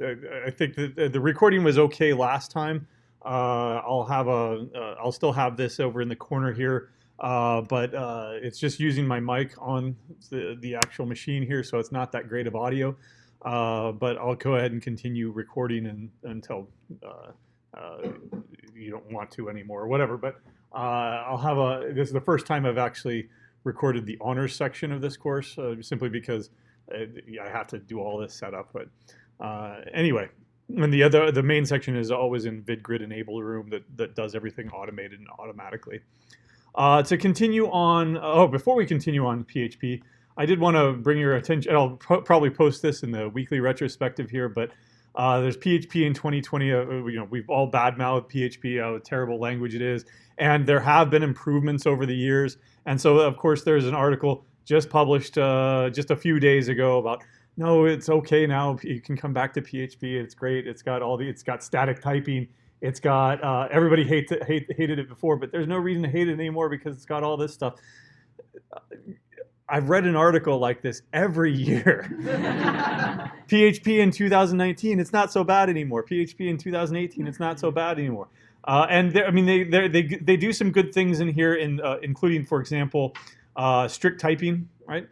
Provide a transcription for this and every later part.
I think that the recording was okay last time. I'll still have this over in the corner here, but it's just using my mic on the actual machine here, so it's not that great of audio. But I'll go ahead and continue recording until you don't want to anymore or whatever. But this is the first time I've actually recorded the honors section of this course, simply because I have to do all this setup. But anyway, and the main section is always in VidGrid Enable Room that does everything automated and automatically. To continue on, before we continue on PHP, I did want to bring your attention, and I'll probably post this in the weekly retrospective here, but there's PHP in 2020. We've all badmouthed PHP, how a terrible language it is, and there have been improvements over the years. And so, of course, there's an article just published just a few days ago about, no, it's okay now. You can come back to PHP. It's great. It's got static typing. It's got everybody hated it before, but there's no reason to hate it anymore because it's got all this stuff. I've read an article like this every year. PHP in 2019, it's not so bad anymore. PHP in 2018, it's not so bad anymore. And they do some good things in here, including, for example, strict typing, right?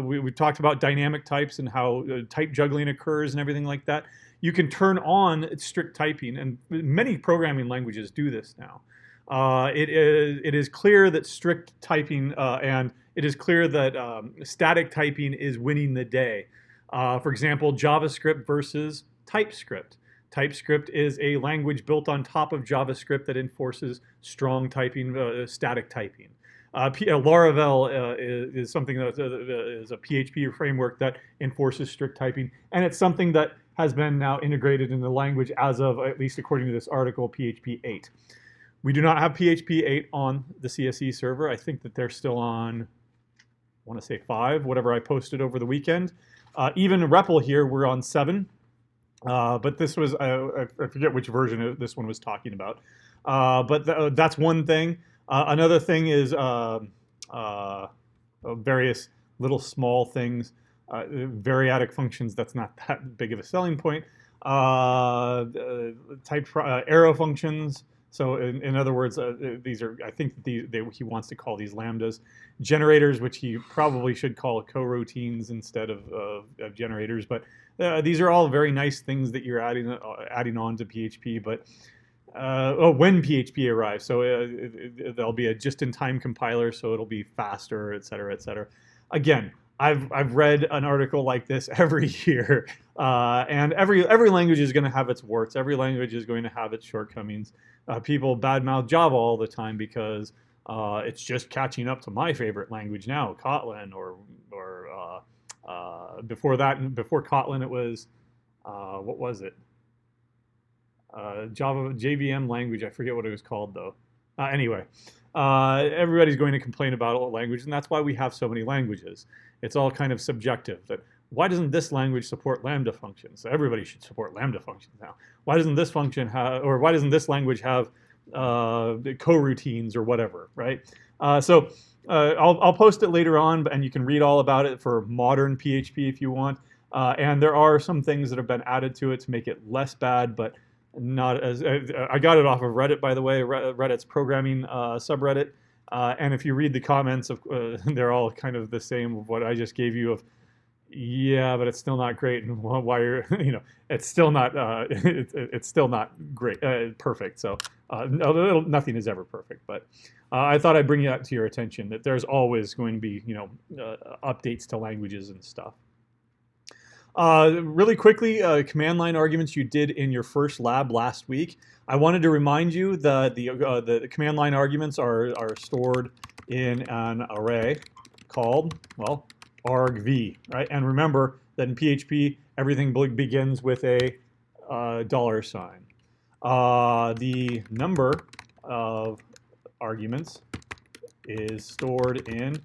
We talked about dynamic types and how type juggling occurs and everything like that. You can turn on strict typing, and many programming languages do this now. It is clear that strict typing and it is clear that static typing is winning the day. For example, JavaScript versus TypeScript. TypeScript is a language built on top of JavaScript that enforces strong typing, static typing. Laravel is something that is a PHP framework that enforces strict typing, and it's something that has been now integrated in the language as of, at least according to this article, PHP 8. We do not have PHP 8 on the CSE server. I think that they're still on, I want to say 5, whatever I posted over the weekend. Even REPL here, we're on 7. But this was, I forget which version this one was talking about. But that's one thing. Another thing is various little small things, variadic functions. That's not that big of a selling point. Arrow functions. So in other words, these are, I think he wants to call these lambdas. Generators, which he probably should call coroutines instead of generators. But these are all very nice things that you're adding on to PHP. But when PHP arrives, so there'll be a just-in-time compiler, so it'll be faster, et cetera, et cetera. Again, I've read an article like this every year, and every language is going to have its warts. Every language is going to have its shortcomings. People badmouth Java all the time because it's just catching up to my favorite language now, Kotlin, or before Kotlin it was what was it? Java JVM language. I forget what it was called though. Anyway, everybody's going to complain about a language, and that's why we have so many languages. It's all kind of subjective. That why doesn't this language support Lambda functions? Everybody should support Lambda functions now. Why doesn't this function have, or why doesn't this language have coroutines or whatever, right? I'll post it later on, and you can read all about it for modern PHP if you want. And there are some things that have been added to it to make it less bad, but not as. I got it off of Reddit, by the way, Reddit's programming subreddit. And if you read the comments, they're all kind of the same of what I just gave you of, yeah, but it's still not great, and why you're, it's still not, it's still not great, perfect. So nothing is ever perfect, but I thought I'd bring that to your attention that there's always going to be, updates to languages and stuff. Really quickly, command line arguments you did in your first lab last week. I wanted to remind you that the command line arguments are stored in an array called, well, argv, right? And remember that in PHP, everything begins with a $sign. The number of arguments is stored in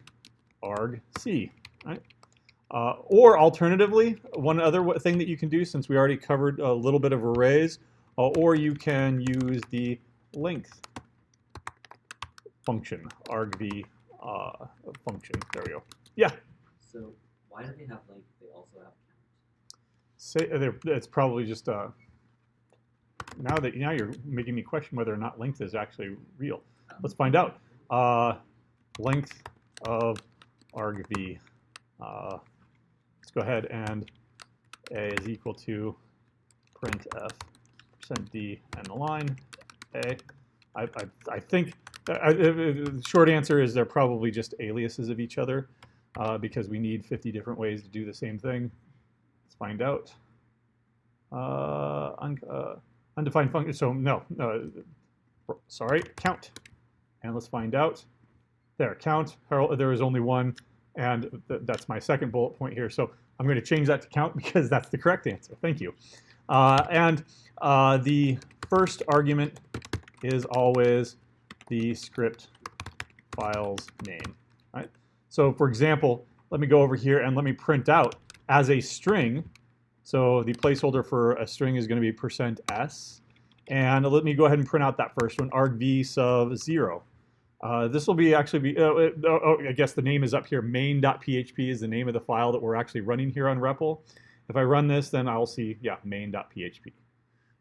argc, right? Or alternatively, one other thing that you can do, since we already covered a little bit of arrays, or you can use the length function, argv function. There we go. Yeah. So why do they have length? They also have count. say it's probably just now you're making me question whether or not length is actually real. Let's find out. Length of argv. Let's go ahead and a is equal to printf %d and the line a. I think the short answer is they're probably just aliases of each other because we need 50 different ways to do the same thing. Let's find out. Undefined function. So no, sorry, count. And let's find out. There, count. There is only one, and that's my second bullet point here. So I'm going to change that to count because that's the correct answer. Thank you. The first argument is always the script file's name. Right? So for example, let me go over here and let me print out as a string. So the placeholder for a string is going to be %s. And let me go ahead and print out that first one, argv sub 0. This will be I guess the name is up here. Main.php is the name of the file that we're actually running here on REPL. If I run this, then I'll see, yeah, main.php.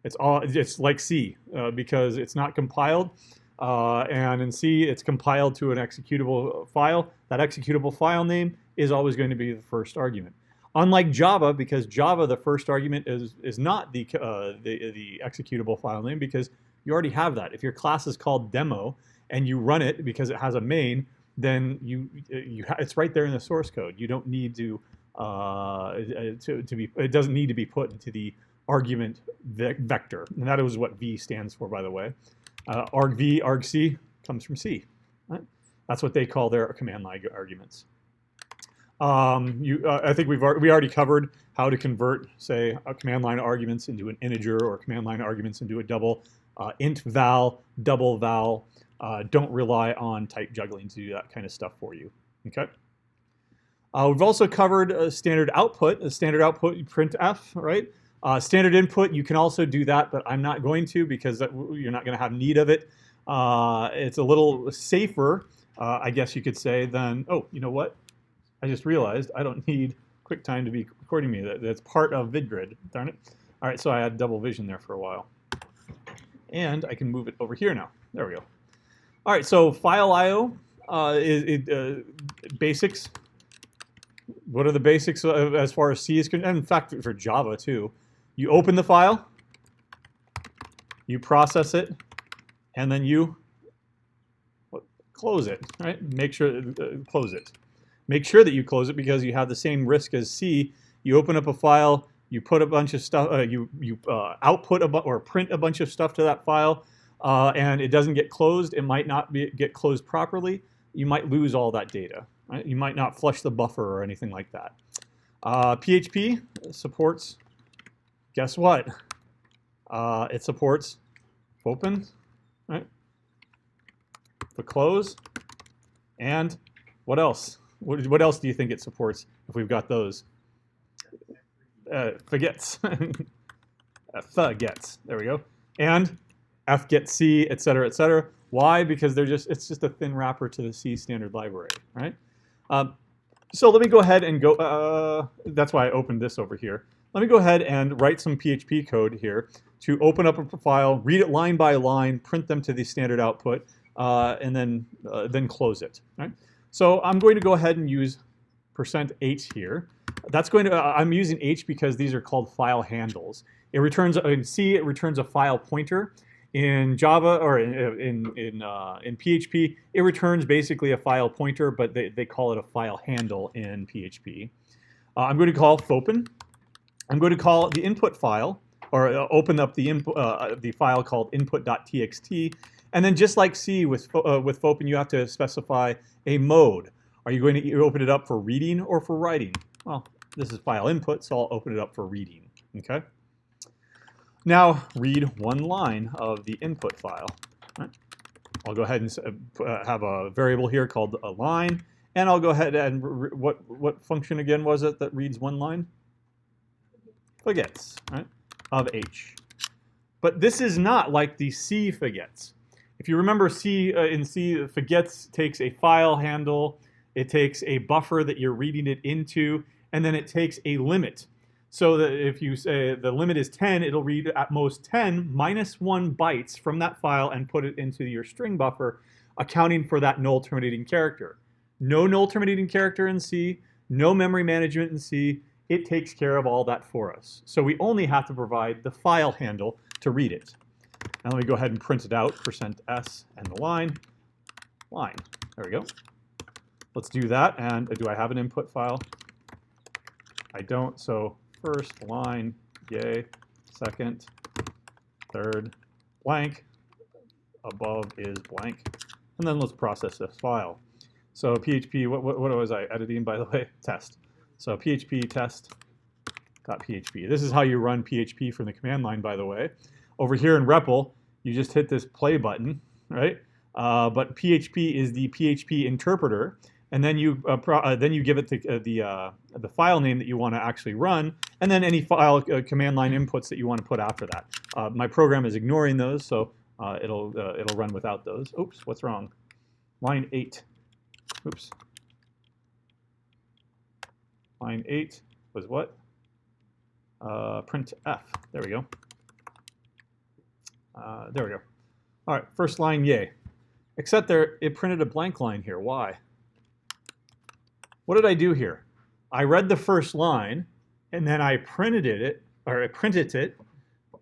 It's like C because it's not compiled. And in C, it's compiled to an executable file. That executable file name is always going to be the first argument. Unlike Java, because Java, the first argument is not the executable file name because you already have that. If your class is called demo and you run it because it has a main, then it's right there in the source code. You don't need to it doesn't need to be put into the argument vector, and that is what V stands for, by the way. Argv, argc comes from C. Right? That's what they call their command line arguments. I think we already covered how to convert, say, command line arguments into an integer or command line arguments into a double int val, double val. Don't rely on type juggling to do that kind of stuff for you. Okay. We've also covered standard output. Standard output, you printf, right? Standard input, you can also do that, but I'm not going to because you're not going to have need of it. It's a little safer, I guess you could say, than, oh, you know what? I just realized I don't need QuickTime to be recording me. That's part of VidGrid, darn it. All right, so I had double vision there for a while. And I can move it over here now. There we go. All right, so file IO basics. What are the basics as far as C is concerned? In fact, for Java too. You open the file, you process it, and then you close it, right? Make sure close it. Make sure that you close it because you have the same risk as C. You open up a file, you put a bunch of stuff, you output or print a bunch of stuff to that file, and it doesn't get closed. It might not get closed properly. You might lose all that data. Right? You might not flush the buffer or anything like that. PHP supports, guess what? It supports open, right? The close, and what else? What else do you think it supports if we've got those? Forgets. Forgets. There we go. And fget C, et cetera, et cetera. Why? Because it's just a thin wrapper to the C standard library, right? So let me go ahead and go. That's why I opened this over here. Let me go ahead and write some PHP code here to open up a file, read it line by line, print them to the standard output, and then close it. Right? So I'm going to go ahead and use %h here. That's going to. I'm using h because these are called file handles. It returns in C. It returns a file pointer. In Java or in PHP, it returns basically a file pointer, but they call it a file handle in PHP. I'm going to call fopen. I'm going to call the input file, or open up the file called input.txt. And then just like C with fopen, you have to specify a mode. Are you going to open it up for reading or for writing? Well, this is file input, so I'll open it up for reading. Okay. Now read one line of the input file. Right. I'll go ahead and have a variable here called a line, and I'll go ahead and what function again was it that reads one line? Forgets, right, of h. But this is not like the C forgets. If you remember in C, forgets takes a file handle, it takes a buffer that you're reading it into, and then it takes a limit. so that if you say the limit is 10, it'll read at most 10 minus 1 bytes from that file and put it into your string buffer, accounting for that null terminating character. No null terminating character in C, no memory management in C. It takes care of all that for us. So we only have to provide the file handle to read it. Now let me go ahead and print it out, %s and the line. There we go. Let's do that. And do I have an input file? I don't. So first line, yay. Second, third, blank. Above is blank. And then let's process this file. So PHP, what was I editing, by the way? Test. So PHP test.php. This is how you run PHP from the command line, by the way. Over here in REPL, you just hit this play button, right? But PHP is the PHP interpreter, and then you give it the file name that you want to actually run, and then any file command line inputs that you want to put after that. My program is ignoring those, so it'll run without those. Oops, what's wrong? Line 8. Oops. Line 8 was what? Print F. There we go. There we go. All right, first line, yay. Except it printed a blank line here. Why? What did I do here? I read the first line, and then I printed it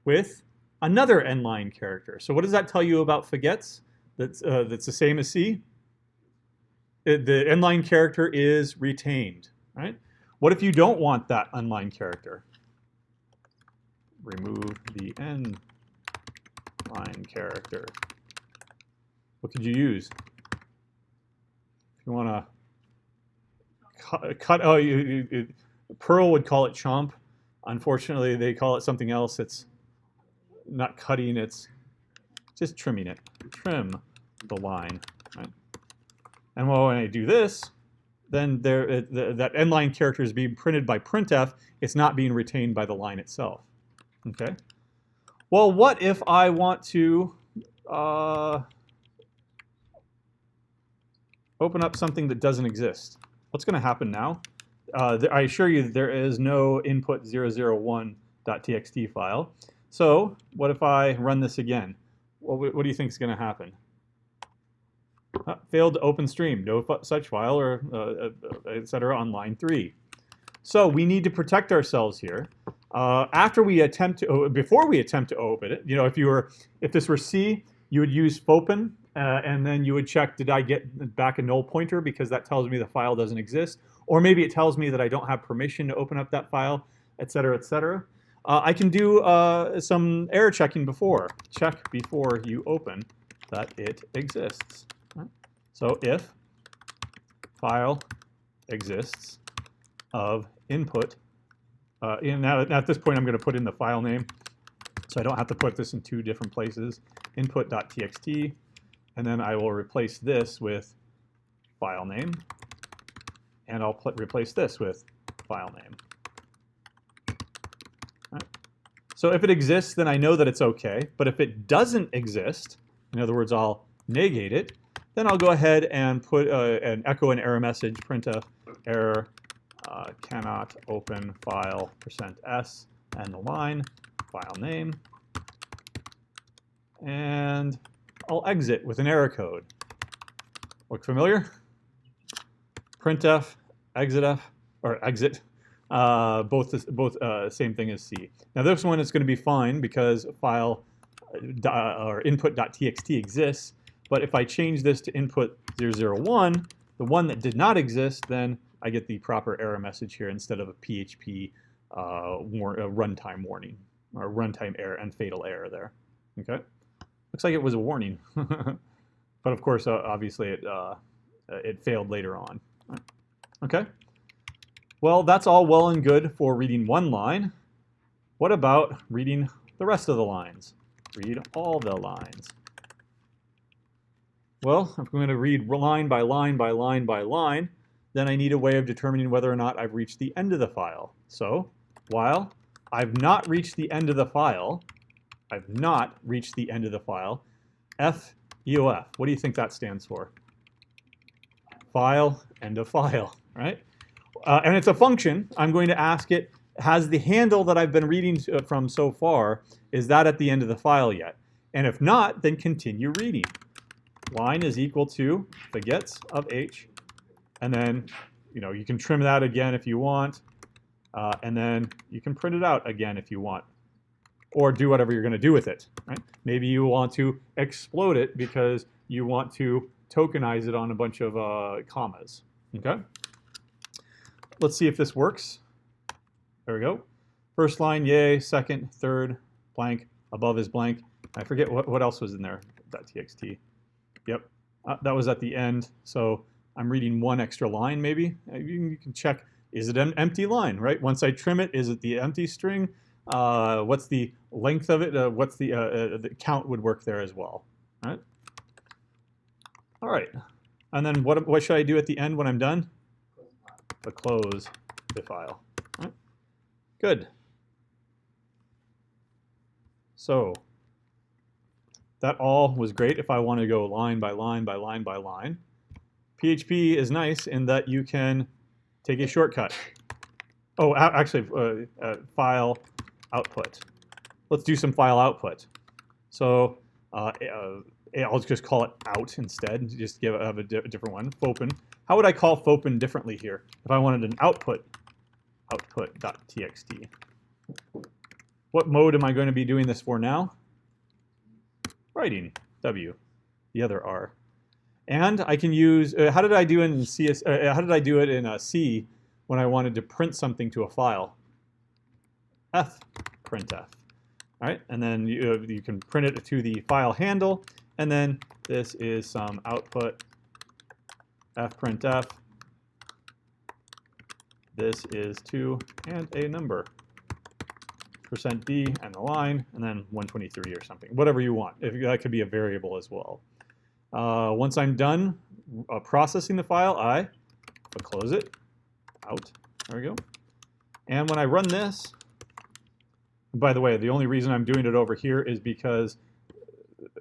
with another end-line character. So what does that tell you about forgets? That's the same as C. The end-line character is retained, right? What if you don't want that end-line character? Remove the end-line character. What could you use? If you want to cut, Perl would call it chomp. Unfortunately, they call it something else. It's not cutting, it's just trimming it. Trim the line, right? And well, when I do this, then that end line character is being printed by printf. It's not being retained by the line itself. Okay. Well, what if I want to open up something that doesn't exist? What's going to happen now? I assure you that there is no input 001.txt file. So what if I run this again? Well, what do you think is going to happen? Failed to open stream, no such file, or etc. on line 3. So we need to protect ourselves here. Before we attempt to open it, if this were C, you would use fopen, and then you would check, did I get back a null pointer, because that tells me the file doesn't exist, or maybe it tells me that I don't have permission to open up that file, etc., etc. I can do some error checking before. Check before you open that it exists. So if file exists of input, now at this point I'm going to put in the file name, so I don't have to put this in 2 different places. Input.txt, and then I will replace this with file name, and I'll replace this with file name. Right. So if it exists, then I know that it's okay. But if it doesn't exist, in other words, I'll negate it, then I'll go ahead and put and echo an error message, printf error cannot open file %s and the line, file name, and I'll exit with an error code. Look familiar? Printf, exitf, or exit, both same thing as C. Now this one is going to be fine because file or input.txt exists, but if I change this to input 001, the one that did not exist, then I get the proper error message here instead of a PHP runtime warning, or runtime error and fatal error there. Okay, looks like it was a warning, but of course, obviously, it failed later on. Okay, well, that's all well and good for reading one line. What about reading the rest of the lines? Read all the lines. Well, if I'm going to read line by line by line by line, then I need a way of determining whether or not I've reached the end of the file. So, while I've not reached the end of the file, FEOF, what do you think that stands for? File, end of file, right? And it's a function. I'm going to ask it has the handle that I've been reading from so far, is that at the end of the file yet? And if not, then continue reading. Line is equal to begets of h, and then you can trim that again if you want, and then you can print it out again if you want, or do whatever you're going to do with it. Right? Maybe you want to explode it because you want to tokenize it on a bunch of commas. Okay. Let's see if this works. There we go. First line, yay. Second, third, blank. Above is blank. I forget what else was in there. .txt. Yep. That was at the end. So I'm reading one extra line maybe. You can check, is it an empty line, right? Once I trim it, is it the empty string? What's the length of it? What's the count would work there as well. All right. All right. And then what should I do at the end when I'm done? Close the file. All right. Good. So that all was great if I want to go line by line by line by line. PHP is nice in that you can take a shortcut. Oh, actually, file output. Let's do some file output. So I'll just call it out instead, just have a different one, fopen. How would I call fopen differently here if I wanted an output.txt? What mode am I going to be doing this for now? Writing, W, the other R. And I can use, how did I do in how did I do it in C when I wanted to print something to a file? F, printf. All right, and then you can print it to the file handle, and then this is some output, F printf. This is 2 and a number. %d and the line, and then 123 or something, whatever you want. That could be a variable as well. Once I'm done processing the file, I close it, out, there we go. And when I run this, by the way, the only reason I'm doing it over here is because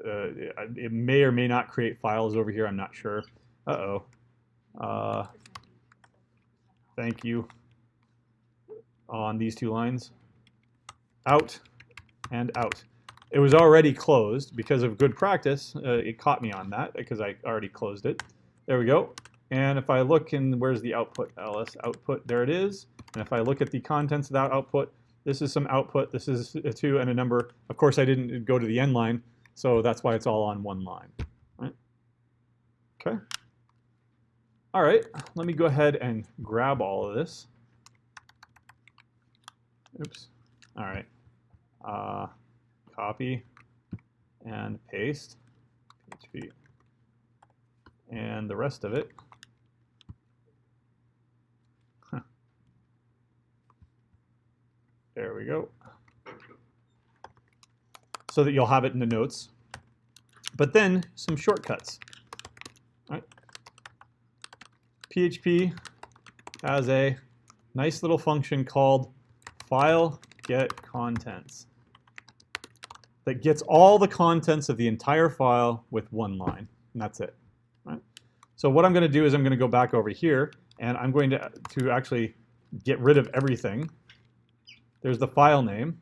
it may or may not create files over here, I'm not sure. Thank you. On these two lines. Out and out. It was already closed because of good practice. It caught me on that because I already closed it. There we go. And if I look in, where's the output? ls output, there it is. And if I look at the contents of that output, this is some output. This is a 2 and a number. Of course, I didn't go to the end line, so that's why it's all on one line. Right? Okay. All right, let me go ahead and grab all of this. Oops. All right. Copy and paste PHP and the rest of it. There we go. So that you'll have it in the notes. But then some shortcuts. All right. PHP has a nice little function called file get contents that gets all the contents of the entire file with one line, and that's it. Right? So what I'm going to do is I'm going to go back over here, and I'm going to actually get rid of everything. There's the file name.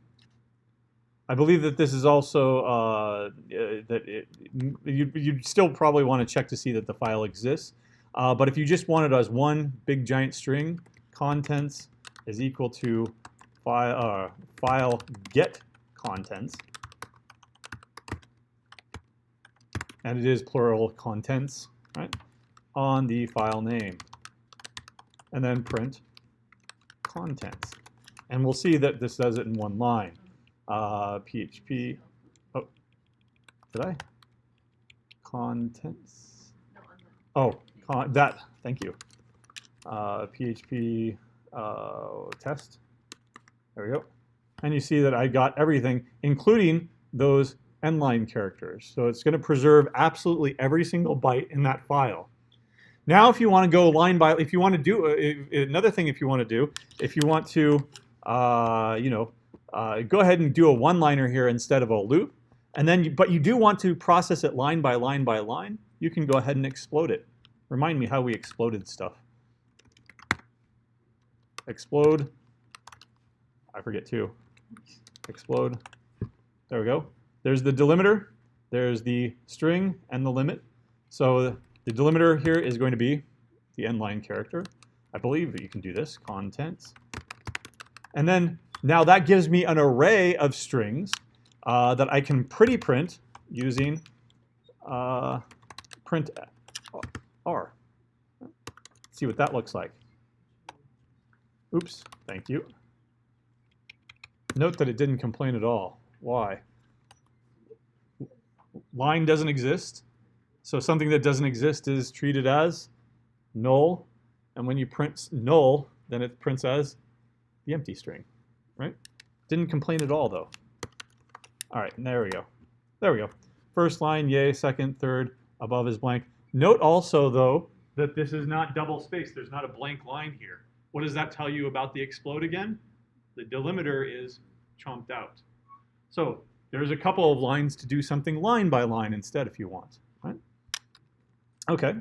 I believe that this is also you'd still probably want to check to see that the file exists. But if you just want it as one big giant string, contents is equal to file get contents, and it is plural contents, right, on the file name, and then print contents. And we'll see that this does it in one line. PHP, oh, did I? Contents, oh, thank you. PHP test. There we go. And you see that I got everything, including those endline characters. So it's going to preserve absolutely every single byte in that file. Now, if you want to go line by, if you want to do another thing, if you want to go ahead and do a one-liner here instead of a loop, and then, but you do want to process it line by line by line, you can go ahead and explode it. Remind me how we exploded stuff. Explode I forget too. Explode. There we go. There's the delimiter. There's the string and the limit. So the delimiter here is going to be the end line character. I believe that you can do this. Contents. And then now that gives me an array of strings that I can pretty print using print R. See what that looks like. Oops, thank you. Note that it didn't complain at all. Why? Line doesn't exist. So something that doesn't exist is treated as null. And when you print null, then it prints as the empty string, right? Didn't complain at all, though. All right, and there we go. There we go. First line, yay. Second, third, above is blank. Note also, though, that this is not double spaced. There's not a blank line here. What does that tell you about the explode again? The delimiter is chomped out. So there's a couple of lines to do something line by line instead if you want, right? Okay.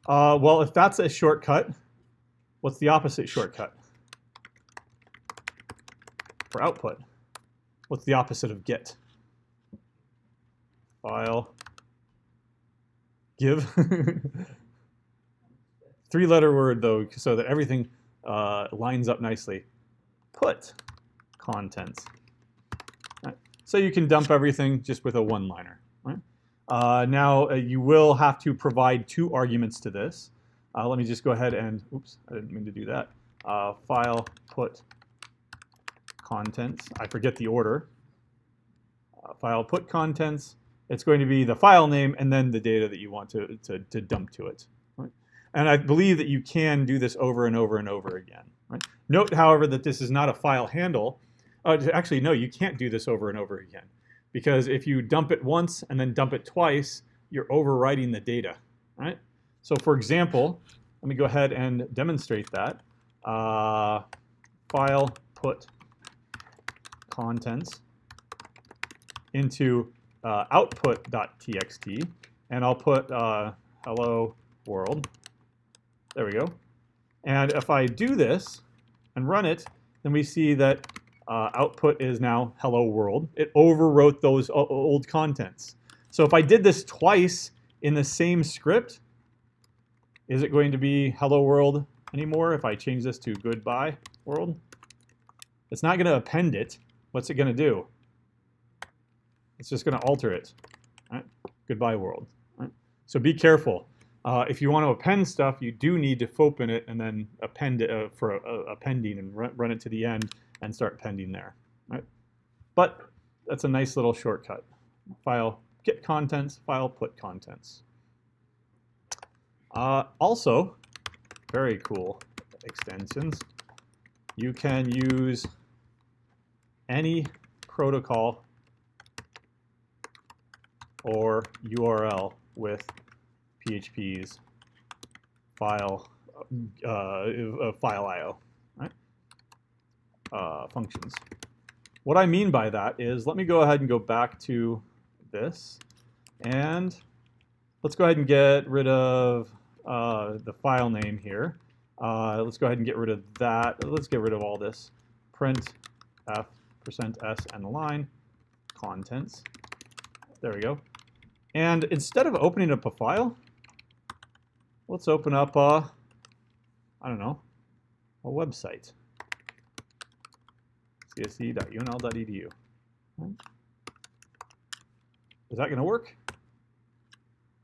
Well, if that's a shortcut, what's the opposite shortcut? For output, what's the opposite of get? File, give. Three-letter word, though, so that everything lines up nicely. Put contents. Right. So you can dump everything just with a one-liner. Right? Now, you will have to provide two arguments to this. Let me just go ahead and, oops, I didn't mean to do that. File, put contents. I forget the order. File, put contents. It's going to be the file name and then the data that you want to dump to it. Right? And I believe that you can do this over and over and over again. Right? Note, however, that this is not a file handle. Actually, no, you can't do this over and over again. Because if you dump it once and then dump it twice, you're overwriting the data. Right? So for example, let me go ahead and demonstrate that. File, put contents into output.txt, and I'll put hello world. There we go. And if I do this and run it, then we see that output is now hello world. It overwrote those old contents. So if I did this twice in the same script, is it going to be hello world anymore if I change this to goodbye world? It's not going to append it. What's it going to do? It's just going to alter it. Right? Goodbye world. Right? So be careful. If you want to append stuff, you do need to fopen it and then append it for appending and run it to the end and start appending there. Right? But that's a nice little shortcut. File get contents, file put contents. Also, very cool extensions. You can use any protocol or URL with PHP's file IO, right? Functions. What I mean by that is, let me go ahead and go back to this, and let's go ahead and get rid of the file name here. Let's go ahead and get rid of that. Let's get rid of all this. Print f %s and the line contents. There we go. And instead of opening up a file, let's open up I don't know, a website. csc.unl.edu. Is that going to work?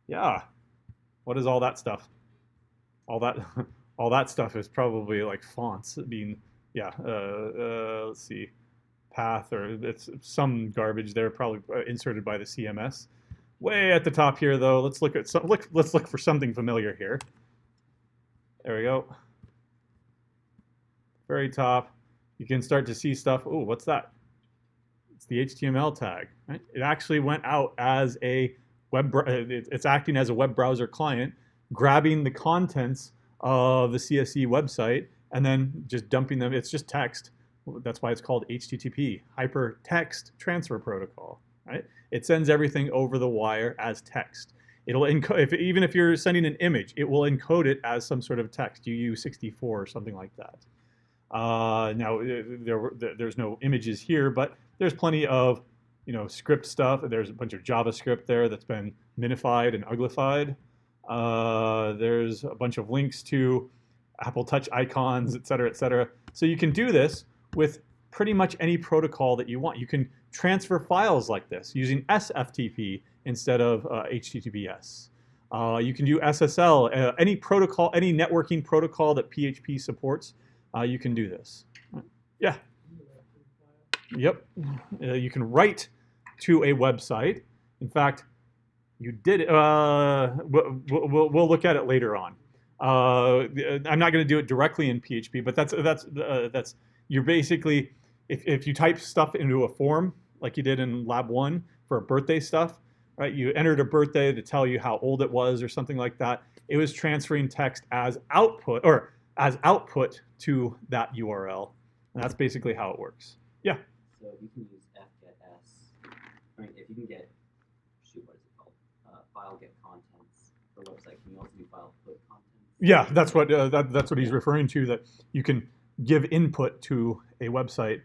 Yeah. What is all that stuff? All that stuff is probably like fonts being, yeah. Let's see, path, or it's some garbage there, probably inserted by the CMS. Way at the top here, though, let's look at let's look for something familiar here. There we go. Very top, you can start to see stuff. Oh, what's that? It's the HTML tag. Right? It actually went out as a it's acting as a web browser client, grabbing the contents of the CSC website and then just dumping them. It's just text. That's why it's called HTTP, Hypertext Transfer Protocol. Right? It sends everything over the wire as text. It'll encode, even if you're sending an image, it will encode it as some sort of text, UU64 or something like that. Now there's no images here, but there's plenty of script stuff. There's a bunch of JavaScript there that's been minified and uglified. There's a bunch of links to Apple Touch icons, et cetera, et cetera. So you can do this with pretty much any protocol that you want. You can transfer files like this using SFTP instead of HTTPS. You can do SSL, any protocol, any networking protocol that PHP supports. You can do this. Yeah. Yep. You can write to a website. In fact, you did it. We'll look at it later on. I'm not going to do it directly in PHP, but that's you're basically if you type stuff into a form like you did in Lab 1 for birthday stuff, right? You entered a birthday to tell you how old it was or something like that. It was transferring text as output to that URL, and that's basically how it works. Yeah. So you can use fgetS. I mean, if you can get what is it called? File get contents for a website. Can you also do file put contents? Yeah, that's what he's referring to. That you can give input to a website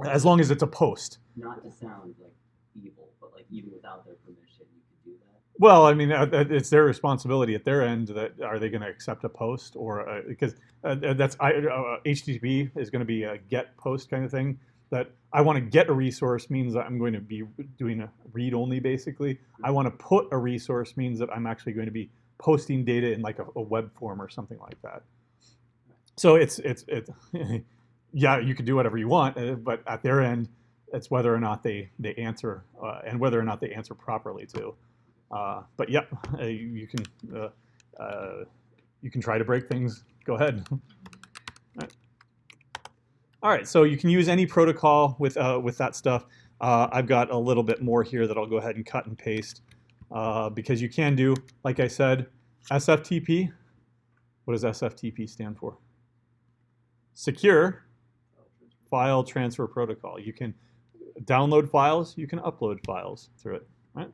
as long as it's a post. Not to sound like evil, but like even without their permission, you could do that. Well, I mean, it's their responsibility at their end. That are they going to accept a post or because that's HTTP is going to be a get post kind of thing. That I want to get a resource means that I'm going to be doing a read only basically. I want to put a resource means that I'm actually going to be posting data in like a web form or something like that. So it's yeah, you can do whatever you want, but at their end, it's whether or not they answer and whether or not they answer properly too. But yeah, you can try to break things. Go ahead. All right, so you can use any protocol with that stuff. I've got a little bit more here that I'll go ahead and cut and paste because you can do, like I said, SFTP. What does SFTP stand for? Secure File Transfer Protocol. You can download files. You can upload files through it. Right?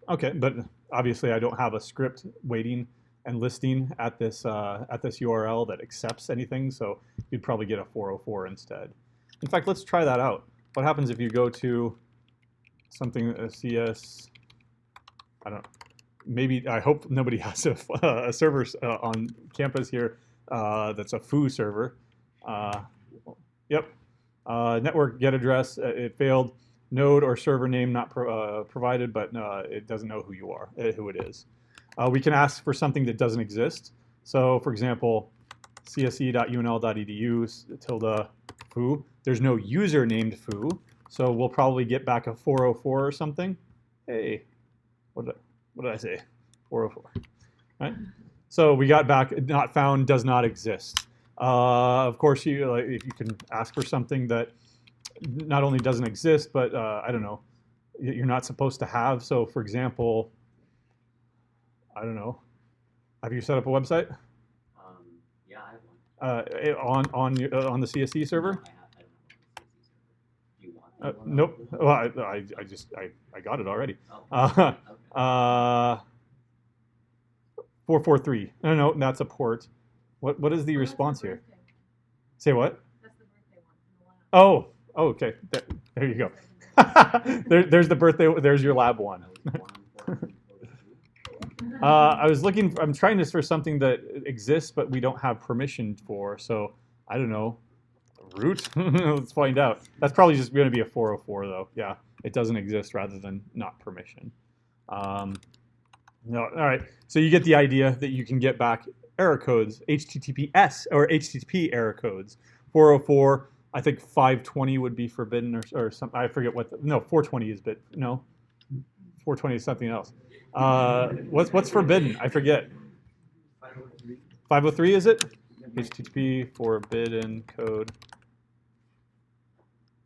Okay, but obviously I don't have a script waiting and listing at this URL that accepts anything, so you'd probably get a 404 instead. In fact, let's try that out. What happens if you go to something CS? I don't know. Maybe I hope nobody has a server on campus here that's a foo server. Yep. Network get address. It failed. Node or server name not provided, but it doesn't know who you are, who it is. We can ask for something that doesn't exist. So, for example, cse.unl.edu tilde foo. There's no user named foo, so we'll probably get back a 404 or something. Hey, what did I say? 404. Right? So we got back not found, does not exist. Of course, you can ask for something that not only doesn't exist, but I don't know, you're not supposed to have. So, for example, I don't know. Have you set up a website? Yeah, I have one. On the CSE server? No, I don't have one. Do you want one? Nope. Well, I got it already. Oh, okay. 443. No, that's a port. What is the response here? Say what? That's the birthday one. Oh, okay. There you go. There's the birthday. There's your lab one. I was looking. I'm trying this for something that exists, but we don't have permission for. So I don't know. Root. Let's find out. That's probably just going to be a 404, though. Yeah, it doesn't exist rather than not permission. No. All right. So you get the idea that you can get back error codes, HTTPS or HTTP error codes. 404. I think 520 would be forbidden or something. I forget what. No, 420 is bit. No, 420 is something else. What's forbidden? I forget. 503. 503 is it? HTTP forbidden code.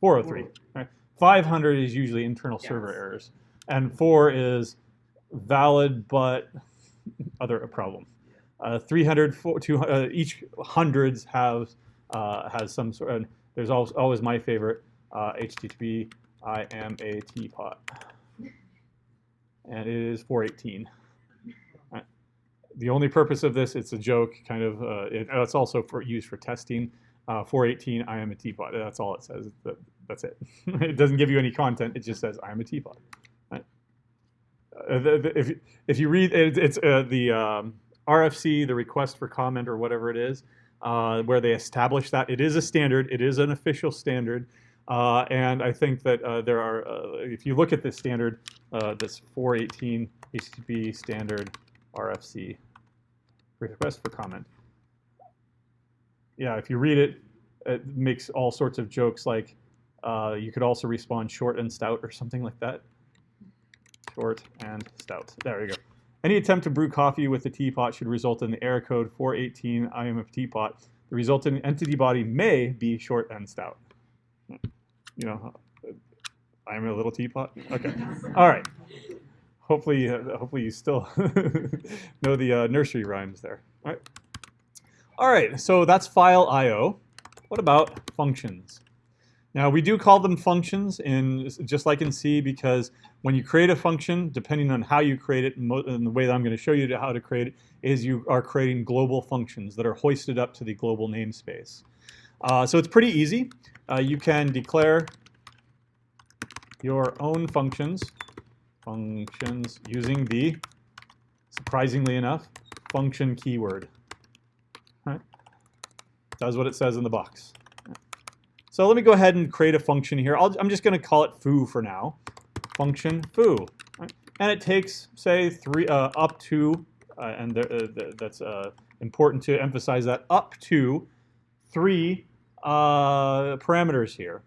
403. Right. 500 is usually internal server errors, and 4 is valid but other problem. 300, 200, each hundreds has some sort. And there's always my favorite. HTTP I am a teapot. And it is 418. Right. The only purpose of this, it's a joke, kind of. It's also used for testing. 418, I am a teapot. That's all it says. That's it. It doesn't give you any content. It just says, I am a teapot. Right? If you read, it's the RFC, the request for comment or whatever it is, where they establish that. It is a standard. It is an official standard. And I think that there are, if you look at this standard, this 418 HTTP standard RFC, request for comment. Yeah, if you read it, it makes all sorts of jokes like you could also respond short and stout or something like that. Short and stout. There you go. Any attempt to brew coffee with a teapot should result in the error code 418 I am a teapot. The resulting entity body may be short and stout. You know, I am a little teapot. Okay. All right. Hopefully you still know the nursery rhymes there. All right. All right. So that's file I/O. What about functions? Now we do call them functions just like in C, because when you create a function, depending on how you create it, and the way that I'm going to show you how to create it, is you are creating global functions that are hoisted up to the global namespace. So it's pretty easy. You can declare your own functions using the, surprisingly enough, function keyword. Right? Does what it says in the box. So let me go ahead and create a function here. I'm just going to call it foo for now. Function foo. Right? And it takes, say, up to, and that's important to emphasize that, up to 3 parameters here.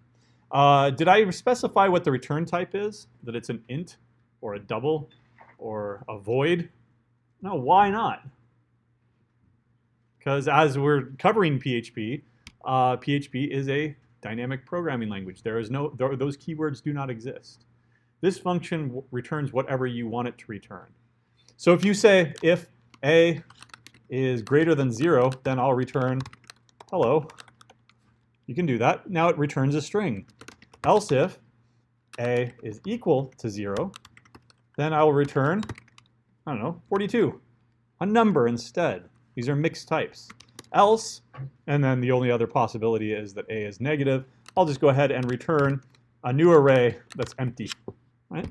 Did I specify what the return type is? That it's an int or a double or a void? No, why not? Because as we're covering PHP, PHP is a dynamic programming language. Those keywords do not exist. This function returns whatever you want it to return. So if you say if a is greater than 0, then I'll return hello. You can do that. Now it returns a string. Else if a is equal to 0, then I will return, I don't know, 42, a number instead. These are mixed types. Else, and then the only other possibility is that a is negative, I'll just go ahead and return a new array that's empty. Right?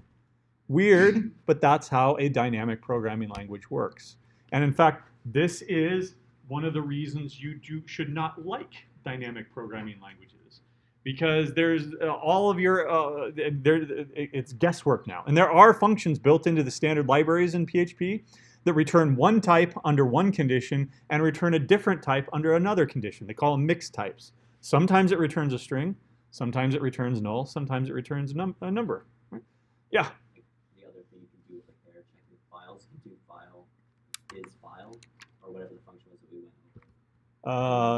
Weird, but that's how a dynamic programming language works. And in fact, this is one of the reasons you should not like dynamic programming languages, because there's all of your, it's guesswork now. And there are functions built into the standard libraries in PHP that return one type under one condition and return a different type under another condition. They call them mixed types. Sometimes it returns a string, sometimes it returns null, sometimes it returns a number. Right? Yeah? The other thing you can do with like error check with files, you can do file is file, or whatever the function was that we went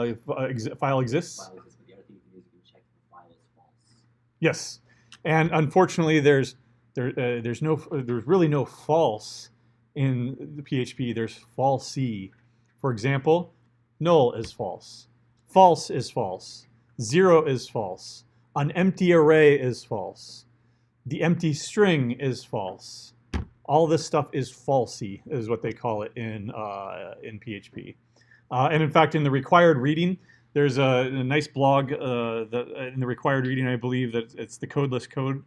over. File exists? File exists, but the other thing you can do is you can check if the file is false. Yes. And unfortunately, there's really no false in the PHP. There's falsy. For example, null is false. False is false. 0 is false. An empty array is false. The empty string is false. All this stuff is falsy, is what they call it in PHP. And in fact, in the required reading, there's a nice blog that in the required reading, I believe that it's the codeless code.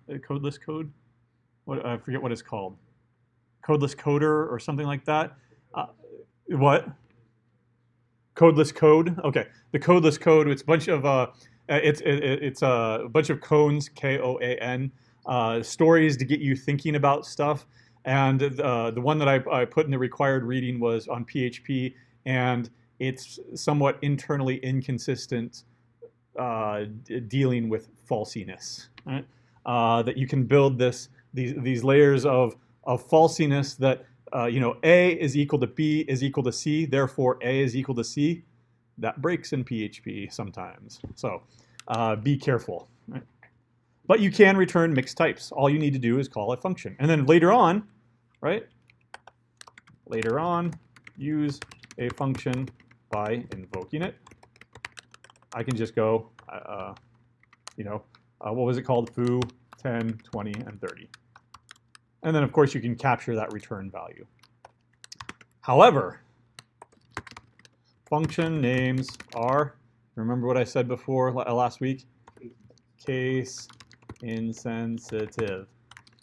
What, I forget what it's called. Codeless coder or something like that. What? Codeless code. Okay, the codeless code. It's a bunch of it's a bunch of koans, Koan, stories to get you thinking about stuff. And the one that I put in the required reading was on PHP, and it's somewhat internally inconsistent dealing with falsiness. Right? That you can build these layers of falsiness that A is equal to B is equal to C, therefore A is equal to C. That breaks in PHP sometimes. So be careful. Right? But you can return mixed types. All you need to do is call a function. And then later on, right? Later on, use a function by invoking it. I can just go, what was it called? Foo, 10, 20, and 30. And then, of course, you can capture that return value. However, function names are, remember what I said before last week? Case insensitive.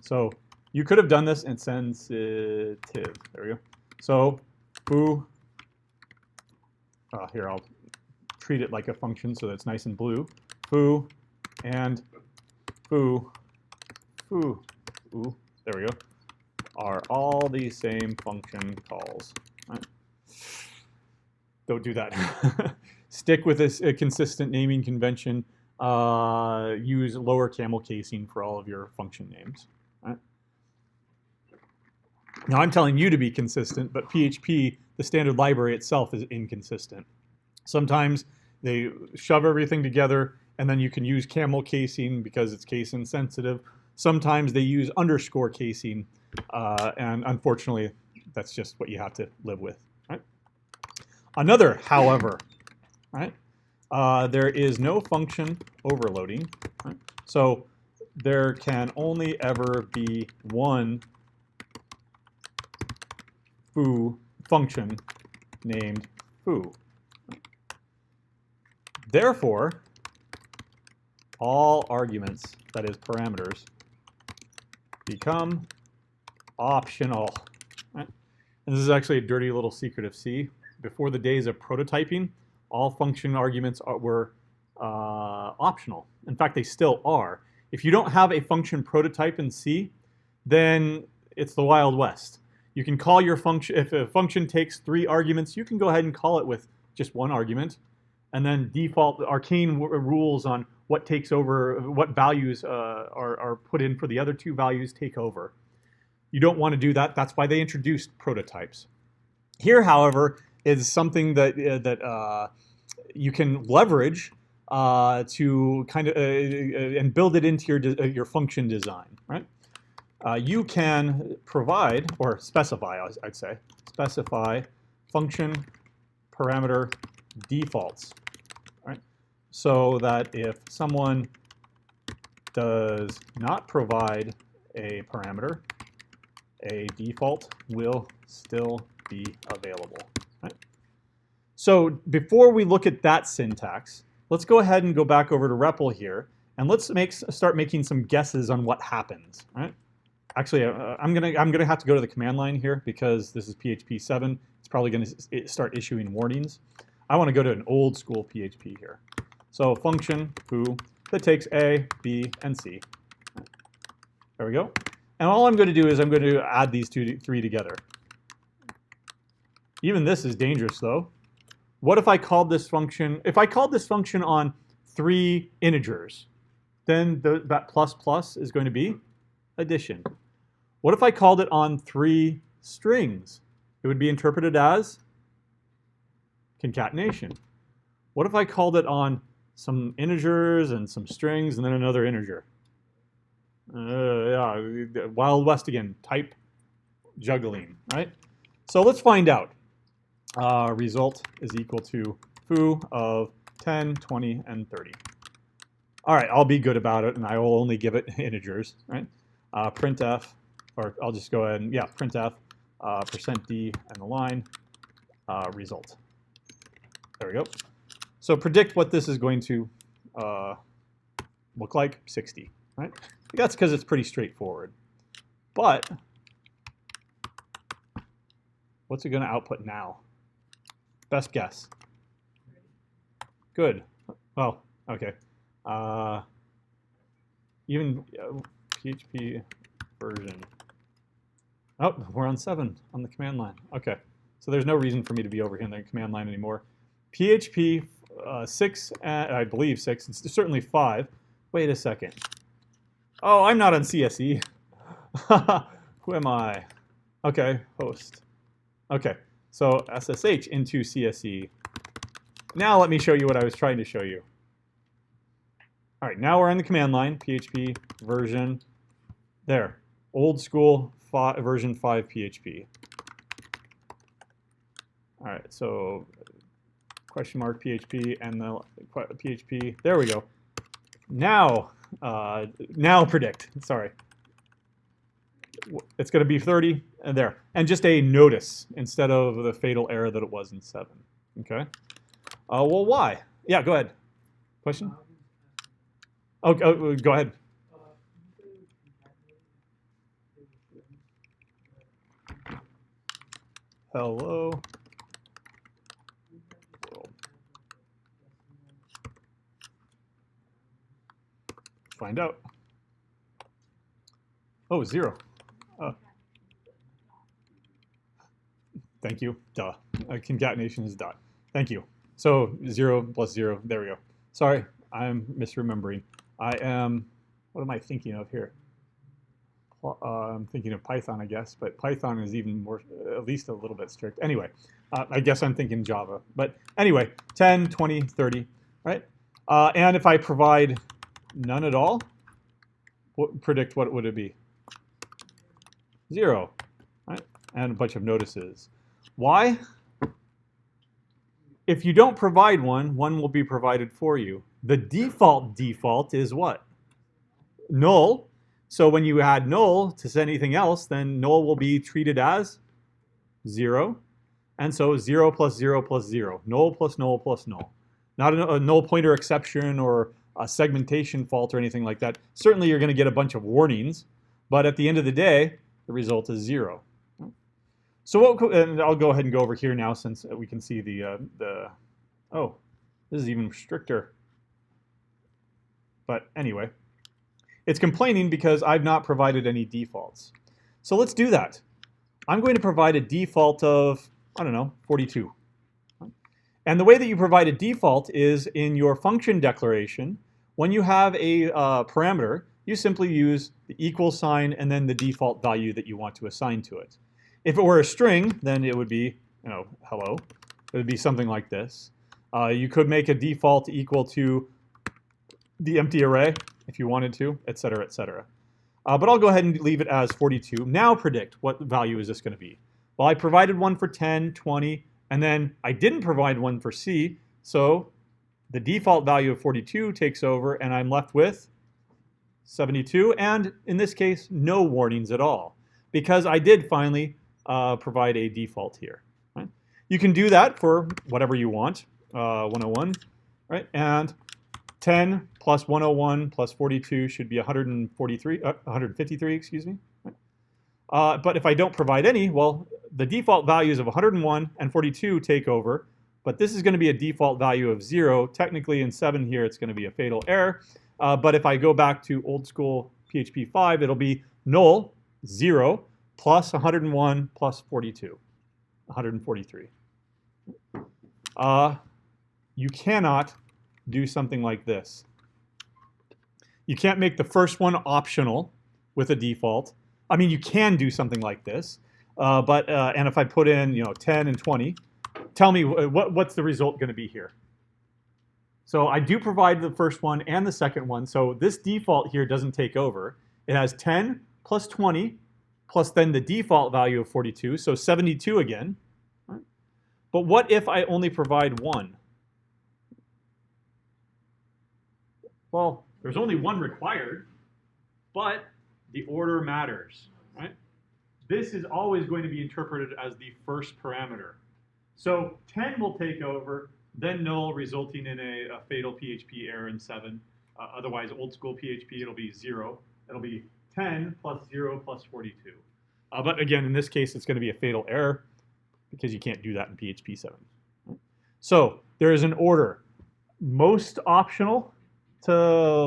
So you could have done this insensitive. There we go. So foo, here I'll treat it like a function so that it's nice and blue. Foo and foo, foo, ooh, there we go, are all the same function calls. Right? Don't do that. Stick with a consistent naming convention. Use lower camel casing for all of your function names. Right? Now I'm telling you to be consistent, but PHP, the standard library itself, is inconsistent. Sometimes they shove everything together, and then you can use camel casing because it's case insensitive. Sometimes they use underscore casing, and unfortunately, that's just what you have to live with. Right? Another, however, right? There is no function overloading. Right? So there can only ever be one foo function named foo. Therefore, all arguments, that is parameters, become optional. Right? And this is actually a dirty little secret of C. Before the days of prototyping, all function arguments were optional. In fact, they still are. If you don't have a function prototype in C, then it's the Wild West. You can call your function, if a function takes 3 arguments, you can go ahead and call it with just 1 argument, and then default arcane rules on what takes over, what values are put in for the other 2 values take over. You don't want to do that. That's why they introduced prototypes. Here, however, is something that you can leverage to kind of and build it into your function design, right? You can provide, or specify, I'd say, specify function parameter defaults, right? So that if someone does not provide a parameter, a default will still be available. Right? So before we look at that syntax, let's go ahead and go back over to REPL here, and let's start making some guesses on what happens. Right? Actually, I'm gonna have to go to the command line here because this is PHP 7. It's probably going to start issuing warnings. I want to go to an old school PHP here. So function foo that takes A, B, and C. There we go. And all I'm going to do is I'm going to add these 3 together. Even this is dangerous though. What if I called this function, if I called this function on 3 integers, then that plus plus is going to be addition. What if I called it on 3 strings? It would be interpreted as concatenation. What if I called it on some integers and some strings and then another integer? Yeah, Wild West again, type juggling, right? So let's find out. Result is equal to foo of 10, 20, and 30. All right, I'll be good about it, and I will only give it integers, right? Printf, or I'll just go ahead and, yeah, printf, %d, and the line, result. There we go. So predict what this is going to look like, 60, right? That's because it's pretty straightforward. But what's it going to output now? Best guess. Good. Well, okay. Even PHP version. Oh, we're on 7 on the command line. Okay. So there's no reason for me to be over here in the command line anymore. PHP 6, I believe 6, it's certainly 5. Wait a second. Oh, I'm not on CSE. Who am I? Okay, host. Okay, so SSH into CSE. Now let me show you what I was trying to show you. All right, now we're on the command line, PHP version. There, old school version 5 PHP. All right, so question mark PHP and the PHP. There we go. Now, now predict. Sorry. it's going to be 30 and there. And just a notice instead of the fatal error that it was in 7. Okay. Well, why? Yeah, go ahead. Question? Oh, go ahead. Hello. Find out. Oh, 0. Thank you. Duh. Concatenation is dot. Thank you. So 0 plus 0. There we go. Sorry, I'm misremembering. I am. What am I thinking of here? I'm thinking of Python, I guess, but Python is even more, at least a little bit strict. Anyway, I guess I'm thinking Java. But anyway, 10, 20, 30, right? And if I provide none at all, predict what would it be? 0, right? And a bunch of notices. Why? If you don't provide one will be provided for you. The default is what? Null. So when you add null to anything else, then null will be treated as 0. And so 0 plus 0 plus 0. Null plus null plus null. Not a null pointer exception or a segmentation fault or anything like that. Certainly you're going to get a bunch of warnings, but at the end of the day, the result is 0. So and I'll go ahead and go over here now since we can see oh, this is even stricter. But anyway, it's complaining because I've not provided any defaults. So let's do that. I'm going to provide a default of, I don't know, 42. And the way that you provide a default is in your function declaration. When you have a parameter, you simply use the equal sign and then the default value that you want to assign to it. If it were a string, then it would be, hello. It would be something like this. You could make a default equal to the empty array if you wanted to, et cetera, et cetera. But I'll go ahead and leave it as 42. Now predict what value is this going to be. Well, I provided one for 10, 20, and then I didn't provide one for C, so the default value of 42 takes over, and I'm left with 72, and in this case, no warnings at all, because I did finally provide a default here. Right? You can do that for whatever you want, 101, right? And 10 plus 101 plus 42 should be 153, excuse me. But if I don't provide any, well, the default values of 101 and 42 take over, but this is going to be a default value of 0. Technically in 7 here, it's going to be a fatal error. But if I go back to old school PHP 5, it'll be null, 0, plus 101 plus 42, 143. You cannot do something like this. You can't make the first one optional with a default. I mean, you can do something like this, and if I put in 10 and 20, tell me what's the result going to be here? So I do provide the first one and the second one, so this default here doesn't take over. It has 10 plus 20 plus then the default value of 42, so 72 again. Right? But what if I only provide one? Well, there's only one required, but the order matters, right? This is always going to be interpreted as the first parameter. So 10 will take over, then null, resulting in a fatal PHP error in 7. Otherwise, old school PHP, it'll be 0. It'll be 10 plus 0 plus 42. But again, in this case, it's going to be a fatal error because you can't do that in PHP 7. Right? So there is an order. Most optional to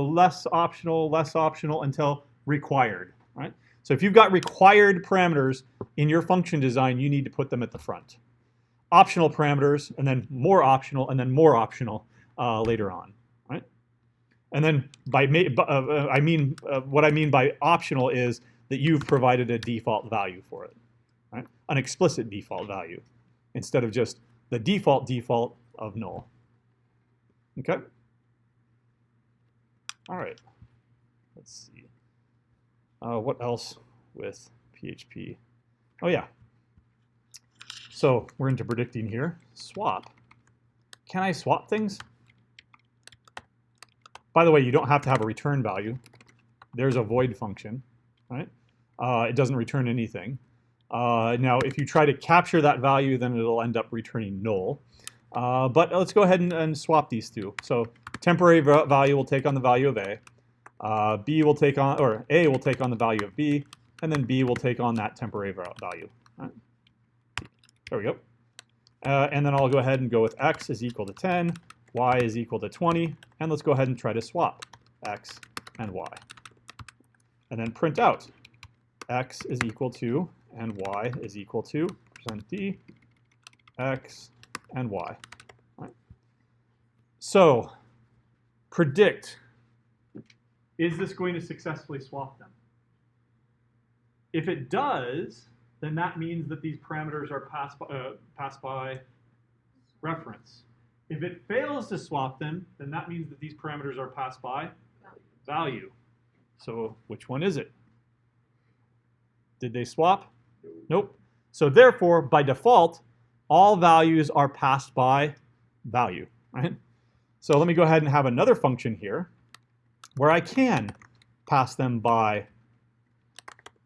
less optional until required. Right? So if you've got required parameters in your function design, you need to put them at the front. Optional parameters, and then more optional, and then more optional later on, right? And then what I mean by optional is that you've provided a default value for it, right? An explicit default value, instead of just the default of null. Okay. All right. Let's see. What else with PHP? Oh yeah. So we're into predicting here. Swap. Can I swap things? By the way, you don't have to have a return value. There's a void function, right? It doesn't return anything. Now, if you try to capture that value, then it'll end up returning null. But let's go ahead and swap these two. So temporary value will take on the value of A. B will take on, or A will take on the value of B, and then B will take on that temporary value. All right. There we go. And then I'll go ahead and go with X is equal to 10, Y is equal to 20, and let's go ahead and try to swap X and Y. And then print out X is equal to, and Y is equal to, %D, X, and Y. All right. So, predict, is this going to successfully swap them? If it does, then that means that these parameters are passed by reference. If it fails to swap them, then that means that these parameters are passed by value. So which one is it? Did they swap? Nope. So therefore, by default, all values are passed by value, right? So let me go ahead and have another function here where I can pass them by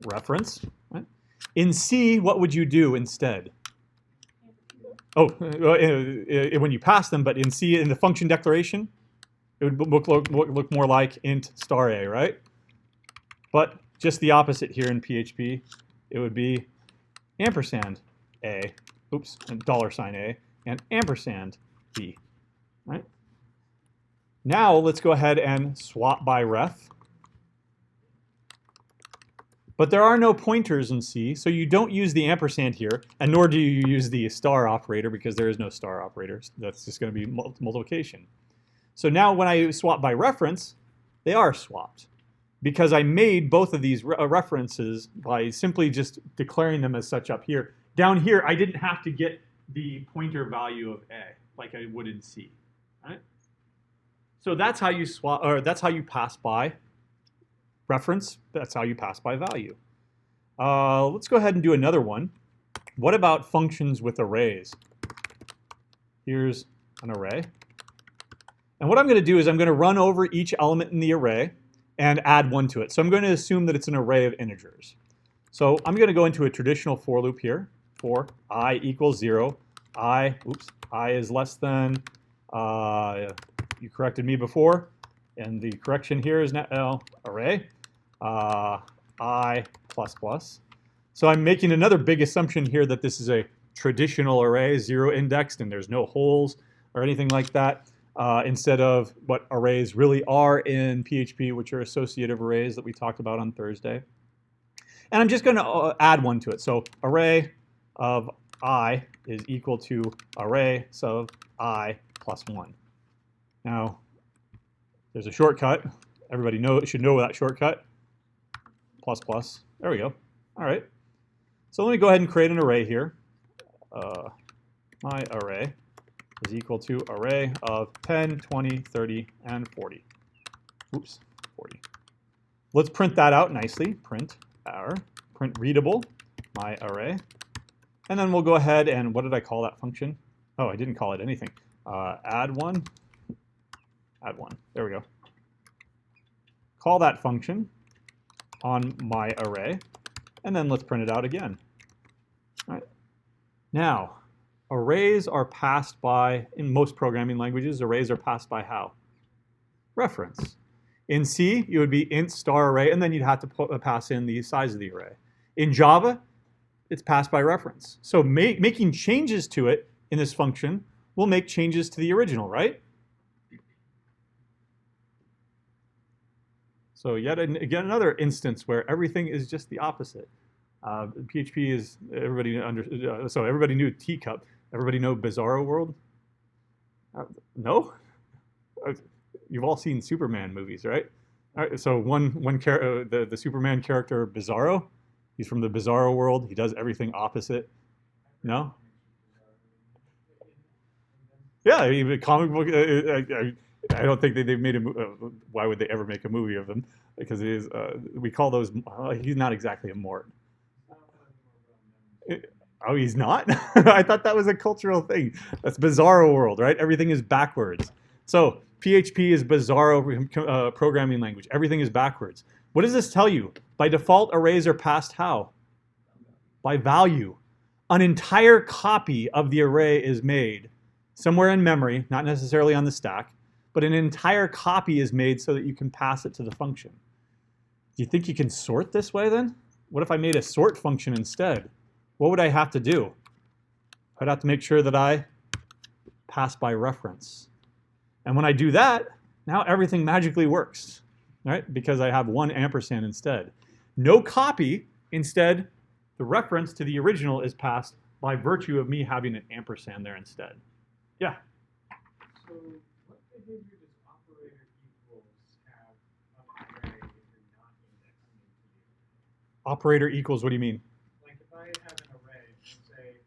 reference. Right? In C, what would you do instead? Oh, when you pass them, but in C, in the function declaration, it would look more like int star A, right? But just the opposite here in PHP. It would be ampersand A, oops, and $A, and ampersand B, right? Now let's go ahead and swap by ref. But there are no pointers in C, so you don't use the ampersand here, and nor do you use the star operator because there is no star operator. That's just going to be multiplication. So now when I swap by reference, they are swapped because I made both of these references by simply just declaring them as such up here. Down here, I didn't have to get the pointer value of A like I would in C. Right? So that's how you swap, or that's how you pass by reference. That's how you pass by value. Let's go ahead and do another one. What about functions with arrays? Here's an array. And what I'm going to do is I'm going to run over each element in the array and add one to it. So I'm going to assume that it's an array of integers. So I'm going to go into a traditional for loop here. For I equals 0, I is less than, you corrected me before, and the correction here is array, I plus plus. So I'm making another big assumption here that this is a traditional array, 0 indexed, and there's no holes or anything like that, instead of what arrays really are in PHP, which are associative arrays that we talked about on Thursday. And I'm just going to add one to it. So array of I is equal to array of I plus 1. Now, there's a shortcut. Everybody should know that shortcut. Plus plus. There we go. All right. So let me go ahead and create an array here. My array is equal to array of 10, 20, 30, and 40. Oops, 40. Let's print that out nicely. Print readable, my array. And then we'll go ahead and, what did I call that function? Oh, I didn't call it anything. Add one. There we go. Call that function on my array, and then let's print it out again. All right. Now, arrays are passed by, in most programming languages, arrays are passed by how? Reference. In C, it would be int star array, and then you'd have to pass in the size of the array. In Java, it's passed by reference. So making changes to it in this function will make changes to the original, right? So yet again, another instance where everything is just the opposite. PHP is, so everybody knew Teacup. Everybody know Bizarro World? No? You've all seen Superman movies, right? All right, so the Superman character Bizarro, he's from the Bizarro world. He does everything opposite. No? Yeah, even comic book. I don't think they've made a movie. Why would they ever make a movie of him? Because he is, we call those, he's not exactly a mort. Oh, he's not? I thought that was a cultural thing. That's Bizarro World, right? Everything is backwards. So PHP is Bizarro programming language. Everything is backwards. What does this tell you? By default, arrays are passed how? By value. An entire copy of the array is made somewhere in memory, not necessarily on the stack, but an entire copy is made so that you can pass it to the function. Do you think you can sort this way then? What if I made a sort function instead? What would I have to do? I'd have to make sure that I pass by reference. And when I do that, now everything magically works, right? Because I have one ampersand instead. No copy, instead, the reference to the original is passed by virtue of me having an ampersand there instead. Yeah? So what behavior does operator equals have of an array if you're not indexing into the array? Operator equals, what do you mean? Like if I have an array and say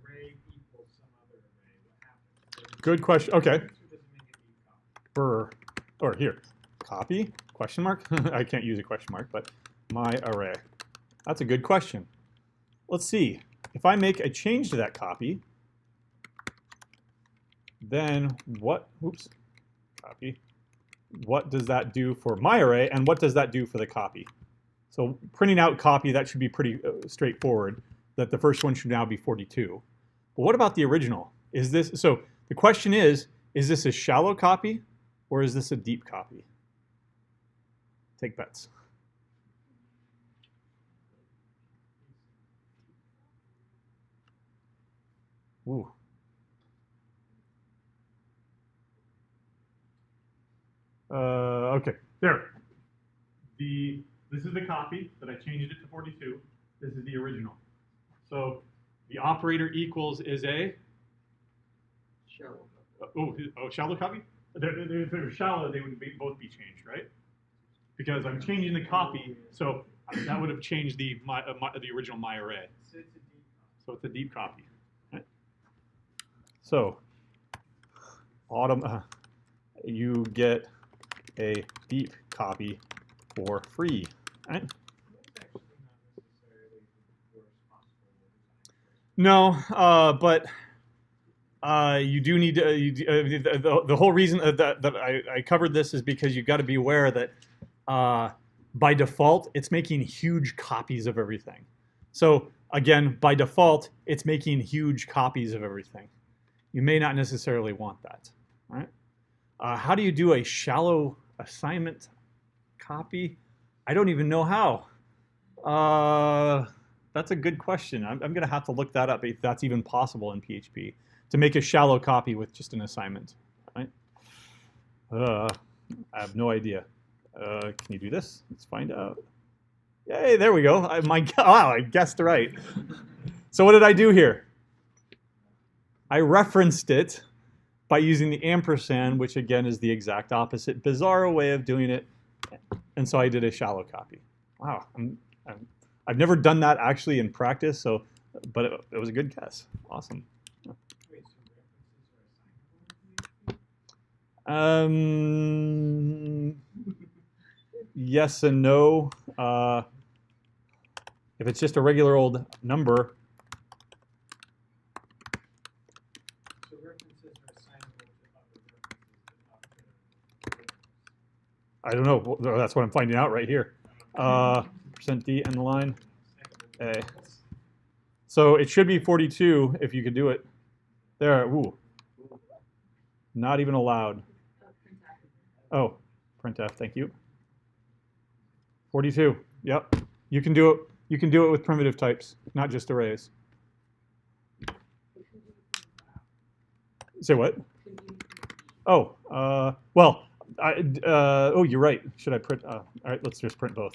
array equals some other array, what happens? Does it Good change question. the Okay. index, or does it make a deep copy? Or here, copy, question mark? I can't use a question mark, but my array. That's a good question. Let's see. If I make a change to that copy, then what, oops, copy, what does that do for my array, and what does that do for the copy? So printing out copy, that should be pretty straightforward, that the first one should now be 42. But what about the original? Is this, so the question is this a shallow copy, or is this a deep copy? Take bets. Ooh. Okay, there. This is the copy that I changed it to 42. This is the original. So the operator equals is a Shallow. shallow copy? If they're shallow, they would both be changed, right? Because I'm changing the copy, so that would have changed the original my array. So it's a deep copy. So it's a deep copy. Right? So you get a deep copy for free. Right? That's actually not necessarily the worst possible design. No, but you do need to, the whole reason that I covered this is because you've got to be aware that by default, it's making huge copies of everything. So again, by default, it's making huge copies of everything. You may not necessarily want that, right? How do you do a shallow assignment copy? I don't even know how. That's a good question. I'm going to have to look that up if that's even possible in PHP, to make a shallow copy with just an assignment, right? I have no idea. Can you do this? Let's find out. Yay, there we go. Wow, I guessed right. So what did I do here? I referenced it by using the ampersand, which again is the exact opposite, bizarro way of doing it. And so I did a shallow copy. Wow, I've never done that actually in practice, but it was a good guess. Awesome. Wait, so references are assignable in PHP? Yes and no. If it's just a regular old number, So references are assignable to other references, but not to arrays. I don't know. Well, that's what I'm finding out right here. %d end line a. So it should be 42 if you could do it. There. Ooh. Not even allowed. Oh, printf. Thank you. 42. Yep. You can do it. You can do it with primitive types, not just arrays. Say what? Oh, well, oh, you're right. Should I print? All right, let's just print both.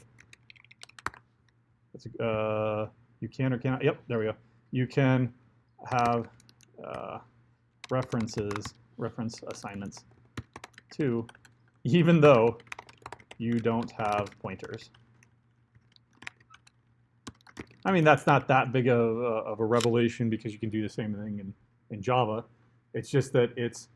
You can or cannot. Yep, there we go. You can have reference assignments too, even though you don't have pointers. I mean, that's not that big of a revelation because you can do the same thing in Java. It's just that it's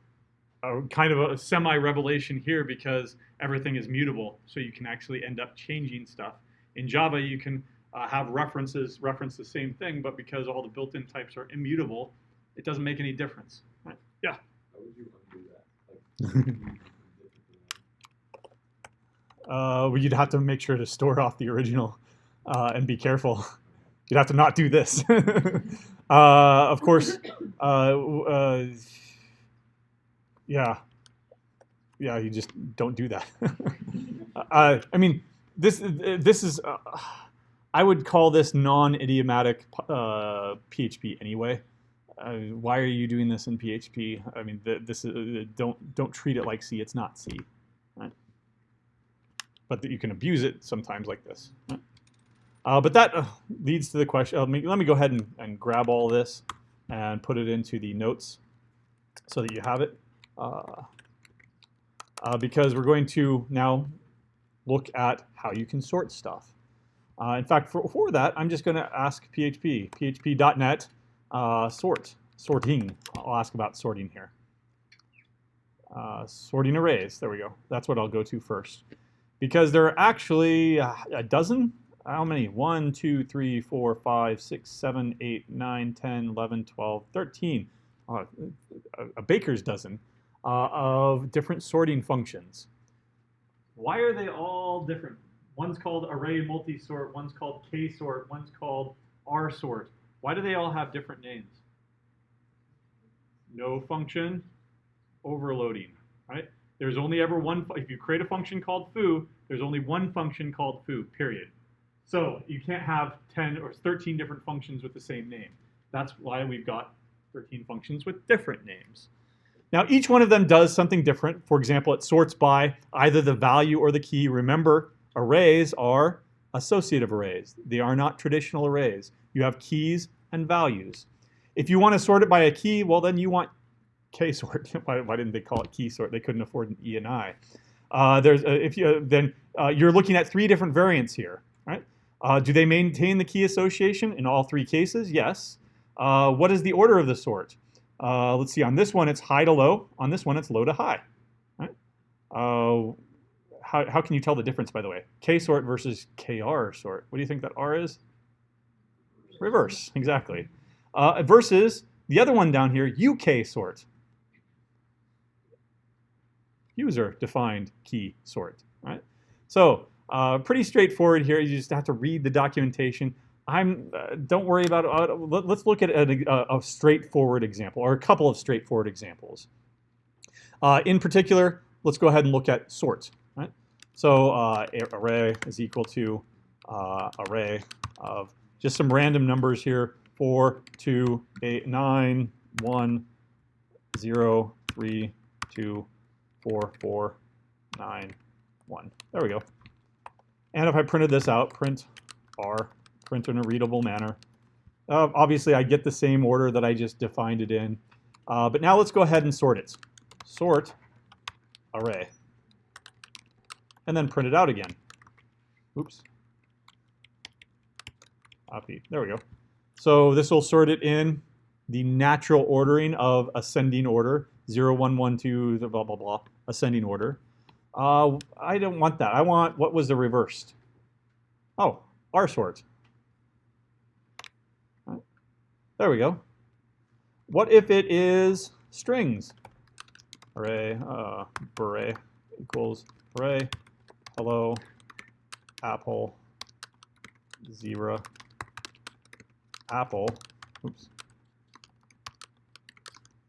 kind of a semi-revelation here because everything is mutable, so you can actually end up changing stuff. In Java, you can have references reference the same thing, but because all the built-in types are immutable, it doesn't make any difference. Right? Yeah? How would you undo that? Like, Well, you'd have to make sure to store off the original and be careful. You'd have to not do this. Of course, yeah, you just don't do that. I mean, this is, I would call this non-idiomatic PHP anyway. Why are you doing this in PHP? I mean, this is, don't treat it like C. It's not C, right? But you can abuse it sometimes like this. Right? But that leads to the question. Let me go ahead and grab all this and put it into the notes so that you have it. Because we're going to now look at how you can sort stuff. In fact, for that, I'm just going to ask php.net sorting. I'll ask about sorting here. Sorting arrays, there we go. That's what I'll go to first. Because there are actually a dozen. How many? 1, 2, 3, 4, 5, 6, 7, 8, 9, 10, 11, 12, 13. A baker's dozen of different sorting functions. Why are they all different? One's called array multi-sort, one's called k-sort, one's called r-sort. Why do they all have different names? No function overloading, right? There's only ever one, if you create a function called foo, there's only one function called foo, period. So you can't have 10 or 13 different functions with the same name. That's why we've got 13 functions with different names. Now, each one of them does something different. For example, it sorts by either the value or the key. Remember, arrays are associative arrays. They are not traditional arrays. You have keys and values. If you want to sort it by a key, well, then you want k-sort. Why didn't they call it key sort? They couldn't afford an E and I. You're looking at 3 different variants here, right? Do they maintain the key association in all 3 cases? Yes. What is the order of the sort? Let's see, on this one it's high to low. On this one it's low to high. Right? How can you tell the difference, by the way? K-sort versus KR sort. What do you think that R is? Reverse, exactly. Versus the other one down here, UK sort. User defined key sort, right? So pretty straightforward here. You just have to read the documentation. Don't worry about it. Let's look at a straightforward example, or a couple of straightforward examples. In particular, let's go ahead and look at sort. Right? So array is equal to array of just some random numbers here: 4, 2, 8, 9, 1, 0, 3, 2, 4, 4, 9, 1. There we go. And if I printed this out, print R, print in a readable manner. Obviously, I get the same order that I just defined it in. But now let's go ahead and sort it. Sort array. And then print it out again. Oops. Copy. There we go. So this will sort it in the natural ordering of ascending order. 0, 1, 1, 2, blah, blah, blah, ascending order. I don't want that. I want, what was the reversed? Oh, R sort. Right. There we go. What if it is strings? Array, array equals array, hello, apple, zebra, apple, oops,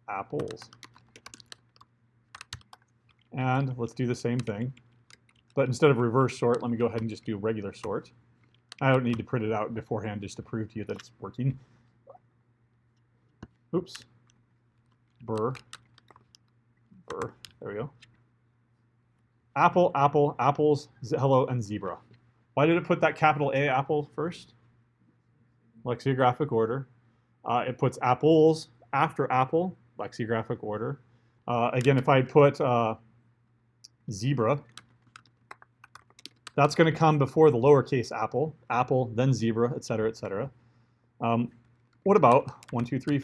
apples. And let's do the same thing. But instead of reverse sort, let me go ahead and just do regular sort. I don't need to print it out beforehand just to prove to you that it's working. Oops. Burr. Burr. There we go. Apple, apple, apples, hello, and zebra. Why did it put that capital A apple first? Lexicographic order. It puts apples after apple, lexicographic order. Again, if I put zebra, that's going to come before the lowercase apple, apple, then zebra, etc., etc. What about 1, 2, 3?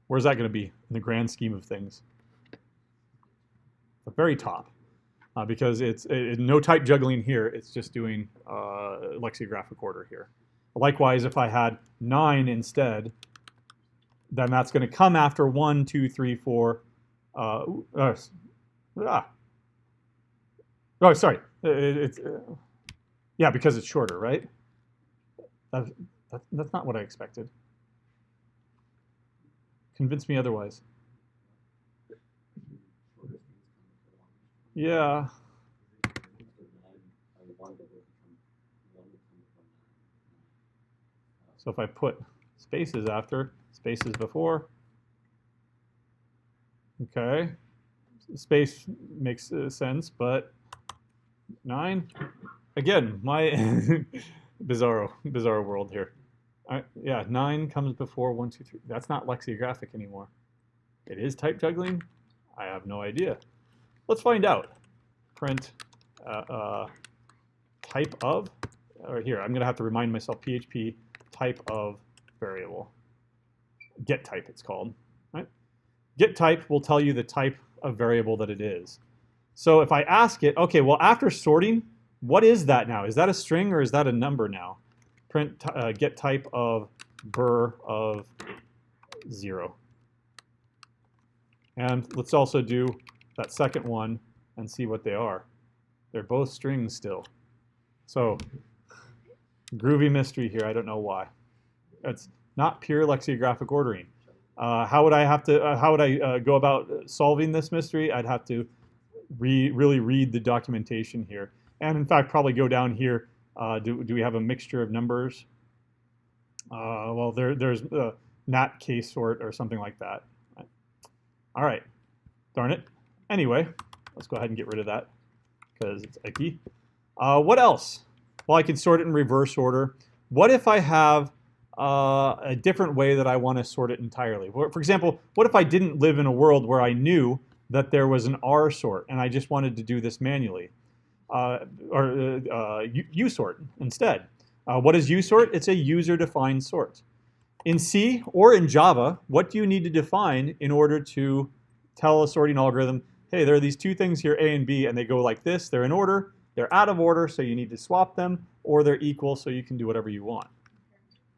Where's that going to be in the grand scheme of things? The very top, because it's no type juggling here. It's just doing lexicographic order here. Likewise, if I had 9 instead, then that's going to come after 1, 2, 3, 4. Oh, sorry. Yeah, because it's shorter, right? That's not what I expected. Convince me otherwise. Shorter strings come before longer strings. Yeah. So 1 would become 1 would come before 9. So if I put spaces after, spaces before, okay, space makes sense, but 9, again, my bizarro world here. Yeah, 9 comes before 1, 2, 3. That's not lexicographic anymore. It is type juggling? I have no idea. Let's find out. Print type of, or here, I'm gonna have to remind myself PHP type of variable. Get type it's called, right? Get type will tell you the type of variable that it is. So if I ask it, okay, well after sorting, what is that now? Is that a string or is that a number now? Print get type of var of 0. And let's also do that second one and see what they are. They're both strings still. So groovy mystery here. I don't know why. It's not pure lexicographic ordering. How would I go about solving this mystery? I'd have to really read the documentation here, and in fact probably go down here. Do we have a mixture of numbers? Well, there's not case sort or something like that. All right, darn it. Anyway, let's go ahead and get rid of that because it's icky. What else? Well, I can sort it in reverse order. What if I have a different way that I want to sort it entirely? For example, what if I didn't live in a world where I knew that there was an R sort and I just wanted to do this manually? Or U-sort instead. What is U-sort? It's a user-defined sort. In C or in Java, what do you need to define in order to tell a sorting algorithm, hey, there are these two things here, A and B, and they go like this. They're in order. They're out of order, so you need to swap them, or they're equal, so you can do whatever you want.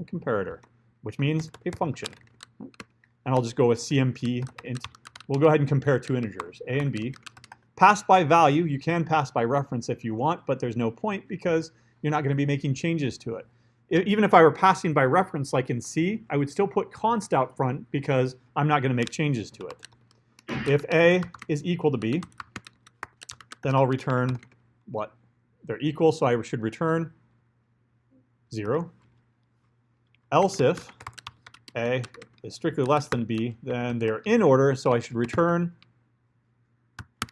A comparator, which means a function. And I'll just go with CMP int. We'll go ahead and compare two integers, A and B. Pass by value, you can pass by reference if you want, but there's no point because you're not going to be making changes to it. Even if I were passing by reference like in C, I would still put const out front because I'm not going to make changes to it. If A is equal to B, then I'll return what? They're equal, so I should return 0. Else if A is strictly less than B, then they're in order, so I should return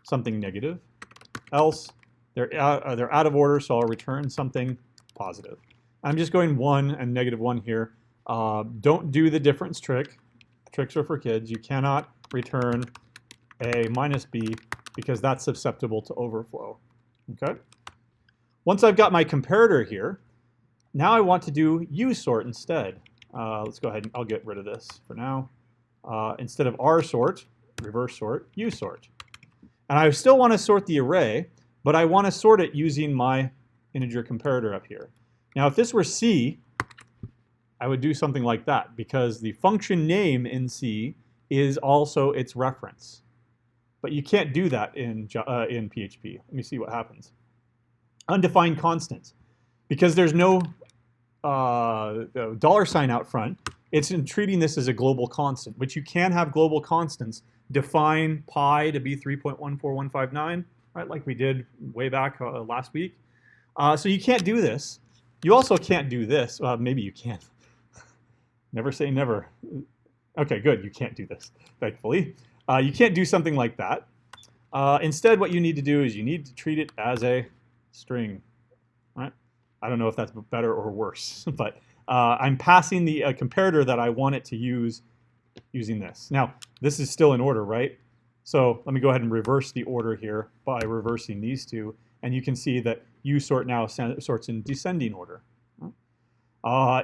something negative. Else they're out of order, so I'll return something positive. I'm just going 1 and -1 here. Don't do the difference trick. Tricks are for kids. You cannot return A minus B because that's susceptible to overflow. Okay. Once I've got my comparator here, now I want to do U-sort instead. Let's go ahead and I'll get rid of this for now. Instead of R sort, reverse sort, U-sort. And I still want to sort the array, but I want to sort it using my integer comparator up here. Now, if this were C, I would do something like that because the function name in C is also its reference. But you can't do that in PHP. Let me see what happens. Undefined constants. Because there's no $sign out front, it's in treating this as a global constant, which you can have global constants define pi to be 3.14159, right, like we did way back last week. So you can't do this. You also can't do this. Maybe you can. Never say never. Okay, good. You can't do this, thankfully. You can't do something like that. Instead, what you need to do is you need to treat it as a string. Right? I don't know if that's better or worse, but I'm passing the comparator that I want it to use using this. Now, this is still in order, right? So let me go ahead and reverse the order here by reversing these two, and you can see that U-sort now sorts in descending order.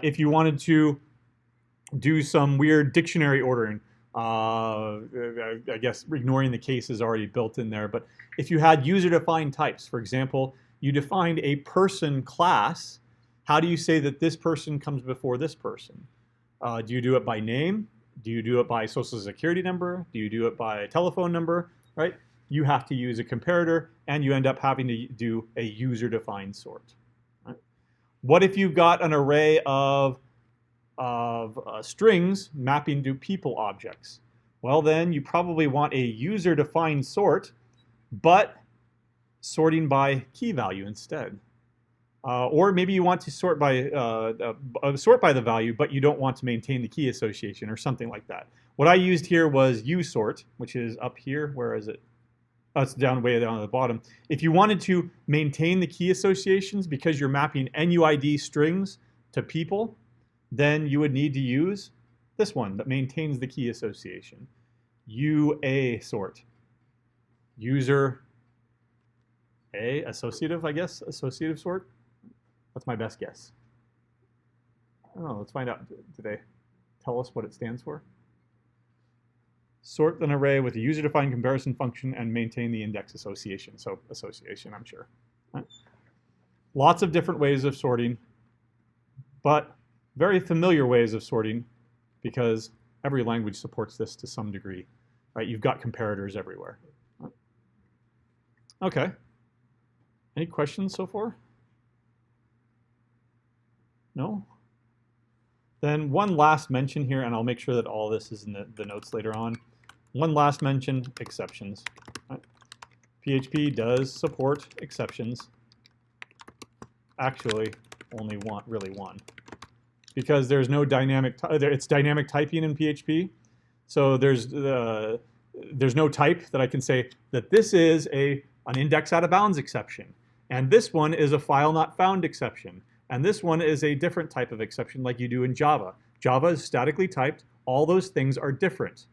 If you wanted to do some weird dictionary ordering, I guess ignoring the cases already built in there, but if you had user-defined types, for example, you defined a person class, how do you say that this person comes before this person? Do you do it by name? Do you do it by social security number? Do you do it by telephone number? Right? you have to use a comparator, and you end up having to do a user-defined sort. Right? What if you've got an array of strings mapping to people objects? Well, then you probably want a user-defined sort, but sorting by key value instead. Or maybe you want to sort by the value, but you don't want to maintain the key association or something like that. What I used here was usort, which is up here. Where is it? Oh, it's way down at the bottom. If you wanted to maintain the key associations because you're mapping NUID strings to people, then you would need to use this one that maintains the key association. UA sort. User A, associative, I guess, associative sort. That's my best guess. I don't know, let's find out. Do they tell us what it stands for? Sort an array with a user-defined comparison function and maintain the index association. So association, I'm sure. Right. Lots of different ways of sorting, but very familiar ways of sorting because every language supports this to some degree. Right? You've got comparators everywhere. Right. Okay. Any questions so far? No? Then one last mention here, and I'll make sure that all this is in the notes later on. One last mention, exceptions. Right. PHP does support exceptions. Actually, only really one. Because there's no dynamic, it's dynamic typing in PHP. So there's no type that I can say that this is an index out of bounds exception. And this one is a file not found exception. And this one is a different type of exception like you do in Java. Java is statically typed. All those things are different.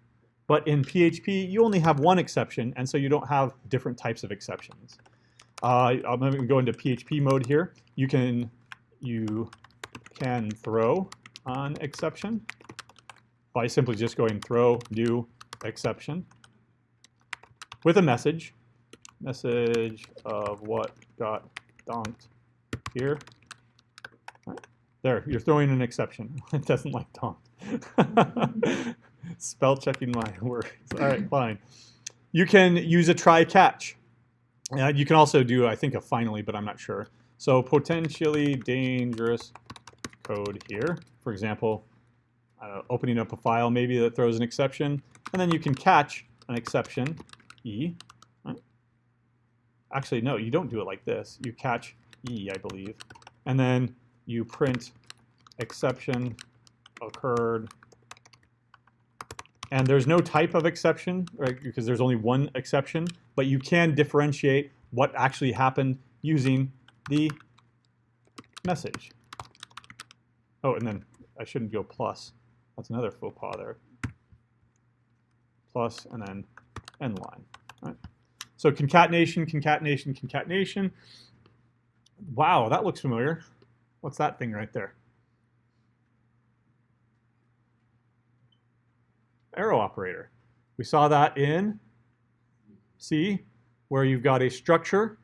But in PHP, you only have one exception, and so you don't have different types of exceptions. I'm going to go into PHP mode here. You can throw an exception by simply just going throw new exception with a message of what got donked here. There, you're throwing an exception. It doesn't like donked. Spell checking my words. All right, fine. You can use a try catch. You can also do, I think, a finally, but I'm not sure. So potentially dangerous code here. For example, opening up a file maybe that throws an exception, and then you can catch an exception, E. Right? Actually, no, you don't do it like this. You catch E, I believe, and then you print exception occurred. And there's no type of exception, right, because there's only one exception, but you can differentiate what actually happened using the message. Oh, and then I shouldn't go plus. That's another faux pas there. Plus, and then end line. Right? So concatenation, concatenation, concatenation. Wow, that looks familiar. What's that thing right there? Arrow operator. We saw that in C, where you've got a structure,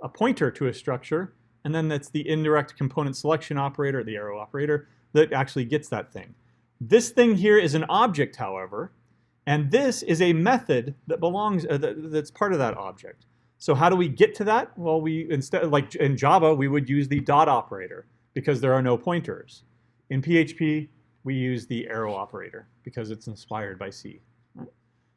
a pointer to a structure, and then that's the indirect component selection operator, the arrow operator, that actually gets that thing. This thing here is an object, however, and this is a method that belongs, that's part of that object. So how do we get to that? Well, instead, like in Java, we would use the dot operator because there are no pointers. In PHP, we use the arrow operator because it's inspired by C. Right?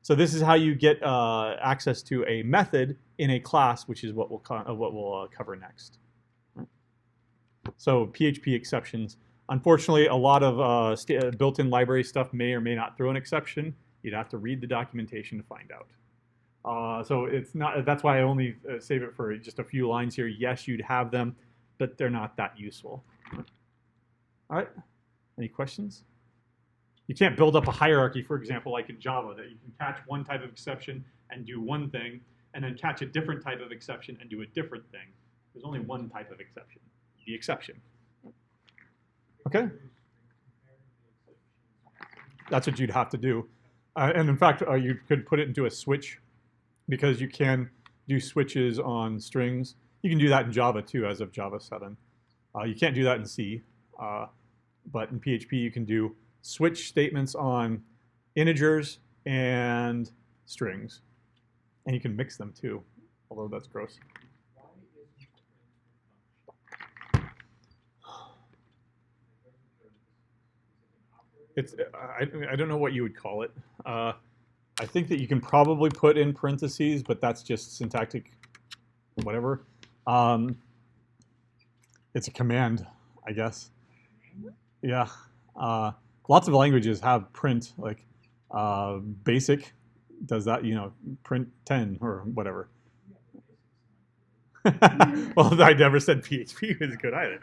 So this is how you get access to a method in a class, which is what we'll cover next. Right? So PHP exceptions. Unfortunately, a lot of built-in library stuff may or may not throw an exception. You'd have to read the documentation to find out. So it's not. That's why I only save it for just a few lines here. Yes, you'd have them, but they're not that useful. All right. Any questions? You can't build up a hierarchy, for example, like in Java, that you can catch one type of exception and do one thing, and then catch a different type of exception and do a different thing. There's only one type of exception, the exception. Okay? That's what you'd have to do. And in fact, you could put it into a switch because you can do switches on strings. You can do that in Java too, as of Java 7. You can't do that in C. But in PHP, you can do switch statements on integers and strings. And you can mix them too, although that's gross. Why isn't print a function? Is it an operator? I don't know what you would call it. I think that you can probably put in parentheses, but that's just syntactic, whatever. It's a command, I guess. Yeah. Lots of languages have print, like BASIC does that, print 10 or whatever. Well, I never said PHP was good either.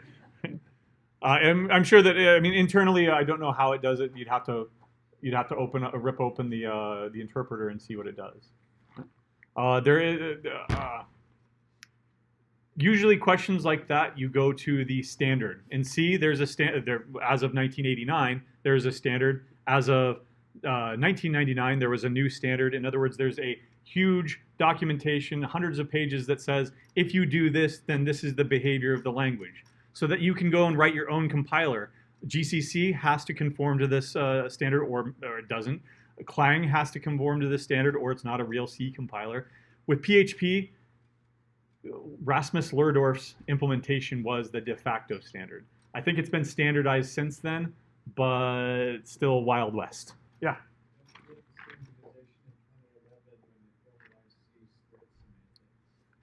I'm sure that, internally, I don't know how it does it. You'd have to rip open the interpreter and see what it does. There is usually questions like that. You go to the standard and see there's a standard there as of 1989. There's a standard as of 1999. There was a new standard. In other words, there's a huge documentation, hundreds of pages that says if you do this, then this is the behavior of the language, so that you can go and write your own compiler. GCC has to conform to this standard, or it doesn't. Clang has to conform to this standard, or it's not a real C compiler. With PHP, Rasmus Lerdorf's implementation was the de facto standard. I think it's been standardized since then, but still Wild West. Yeah.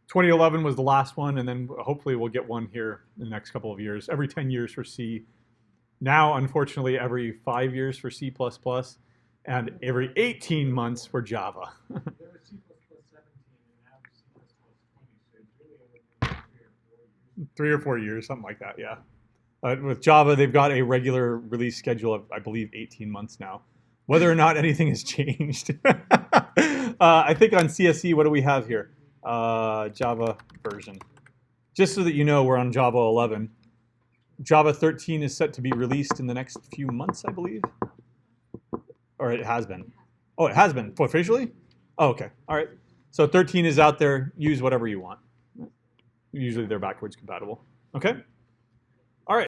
2011 was the last one, and then hopefully we'll get one here in the next couple of years. Every 10 years for C. Now, unfortunately, every 5 years for C++, and every 18 months for Java. There was C++ 17 and now C++ 20, so it's really only 3 or 4 years. 3 or 4 years, something like that, yeah. With Java, they've got a regular release schedule of, I believe, 18 months now. Whether or not anything has changed. I think on CSE, what do we have here? Java version. Just so that you know, we're on Java 11. Java 13 is set to be released in the next few months, I believe. Or it has been. Oh, it has been. Officially? Oh, okay. All right. So 13 is out there. Use whatever you want. Usually they're backwards compatible. Okay?